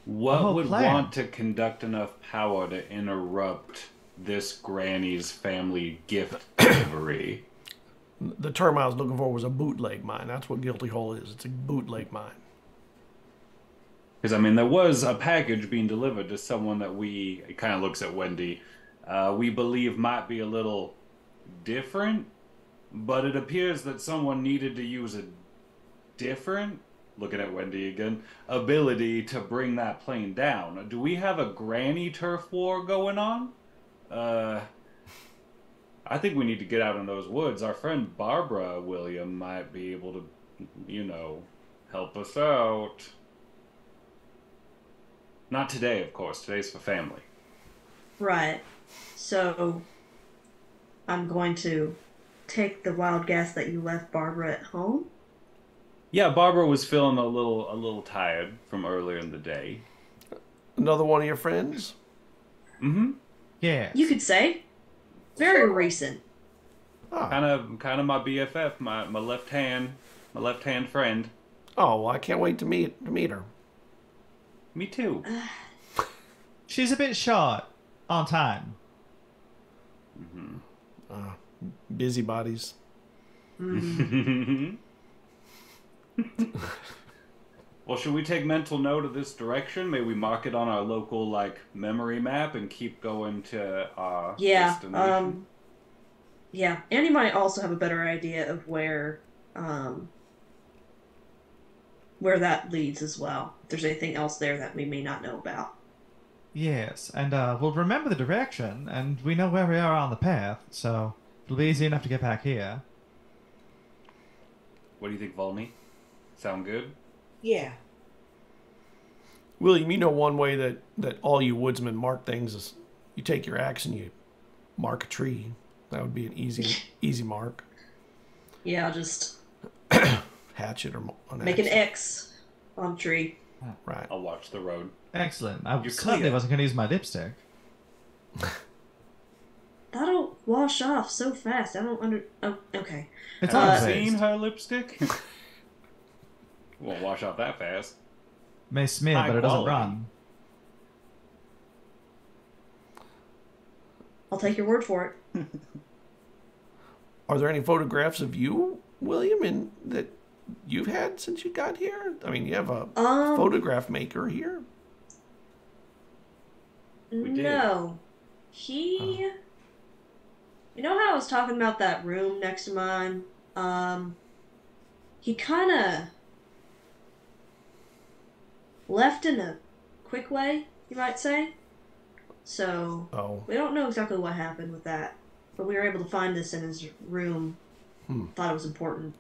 What would plan. want to conduct enough power to interrupt this granny's family gift delivery? The term I was looking for was a bootleg mine. That's what Guilty Hole is. It's a bootleg mine. Because, I mean, there was a package being delivered to someone that it kind of looks at Wendy, we believe might be a little different, but it appears that someone needed to use a different, looking at Wendy again, ability to bring that plane down. Do we have a granny turf war going on? I think we need to get out in those woods. Our friend Barbara William might be able to, help us out. Not today, of course. Today's for family. Right. So, I'm going to take the wild gas that you left Barbara at home. Yeah, Barbara was feeling a little tired from earlier in the day. Another one of your friends? Mm-hmm. Yeah. You could say. Very recent. Oh. Kind of my BFF, my left hand friend. Oh, well, I can't wait to meet her. Me too. She's a bit short on time. Busybodies. Well, should we take mental note of this direction? May we mark it on our local memory map and keep going to our destination? Yeah, Annie might also have a better idea of where that leads as well. If there's anything else there that we may not know about. Yes, and we'll remember the direction, and we know where we are on the path, so it'll be easy enough to get back here. What do you think, Volney? Sound good? Yeah. William, you know one way that all you woodsmen mark things is you take your axe and you mark a tree. That would be an easy mark. Yeah, I'll just Hatchet or an make axe. an X on a tree. Right. I'll watch the road. Excellent. I You're certainly clear. wasn't going to use my lipstick. That'll wash off so fast. I don't Oh, okay. It's Have on you face. seen her lipstick? Won't wash off that fast. May smear, High but it doesn't quality. run. I'll take your word for it. Are there any photographs of you, William, that you've had since you got here? I mean, you have a photograph maker here. did. No. He... You know how I was talking about that room next to mine? He kind of left in a quick way, you might say. So, we don't know exactly what happened with that. But we were able to find this in his room. Thought it was important.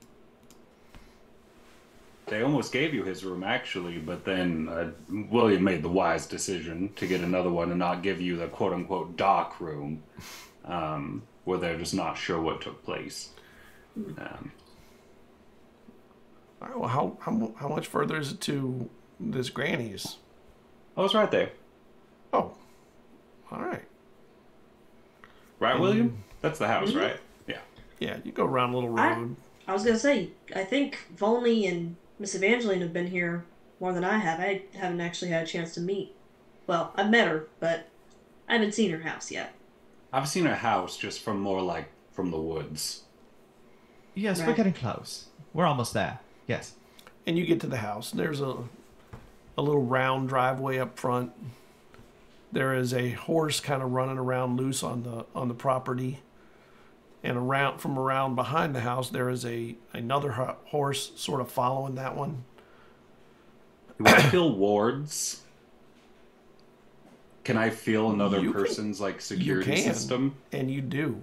They almost gave you his room, actually, but then William made the wise decision to get another one and not give you the quote-unquote dark room, where they're just not sure what took place. All right, well, how much further is it to this granny's? Oh, it's right there. Oh, all right. Right, William? That's the house, right? Yeah. Yeah, you go around a little road. I was going to say, I think Volney and Miss Evangeline have been here more than I have. I haven't actually had a chance to meet. Well, I've met her, but I haven't seen her house yet. I've seen her house just from more like from the woods. Yes, we're Right. getting close. We're almost there. Yes. And you get to the house. There's a little round driveway up front. There is a horse kind of running around loose on the property. And from around behind the house, there is another horse sort of following that one. Do I feel wards? Can I feel another You can- person's like security you can, system? and you do.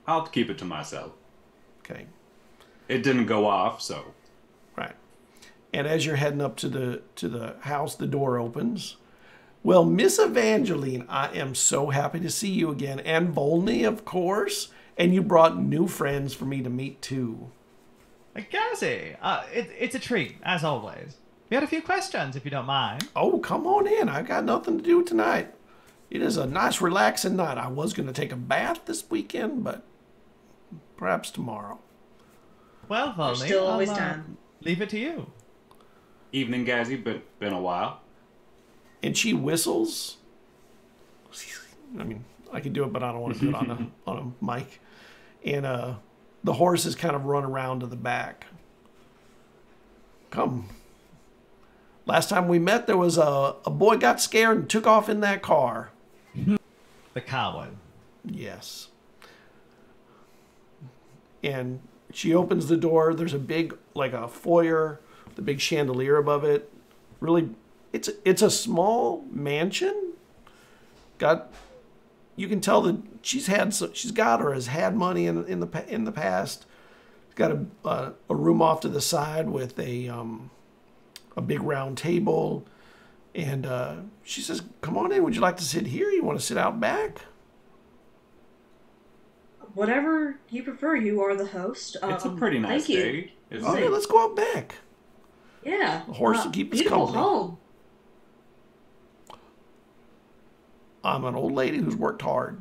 I'll keep it to myself. Okay, It didn't go off, so right. And as you're heading up to the house, the door opens. Well, Miss Evangeline, I am so happy to see you again, and Volney, of course. And you brought new friends for me to meet too. Gazi, it's a treat, as always. We had a few questions, if you don't mind. Oh, come on in. I got nothing to do tonight. It is a nice, relaxing night. I was going to take a bath this weekend, but perhaps tomorrow. Well, Volney, There's still always I'll, time. Leave it to you. evening, Gazzy, but been a while. And she whistles. I mean, I could do it, but I don't want to do it on a mic. And the horses kind of run around to the back. Come. Last time we met, there was a boy got scared and took off in that car. The coward. Yes. And she opens the door. There's a big, like a foyer, the big chandelier above it. Really, it's a small mansion. You can tell that she's got or has had money in the past. She's got a room off to the side with a big round table, and she says, "Come on in. Would you like to sit here? You want to sit out back?" Whatever you prefer, you are the host. It's a pretty nice thank you. day, isn't Oh it? yeah, let's go out back. Yeah. The horse will keep us beautiful company. home. I'm an old lady who's worked hard.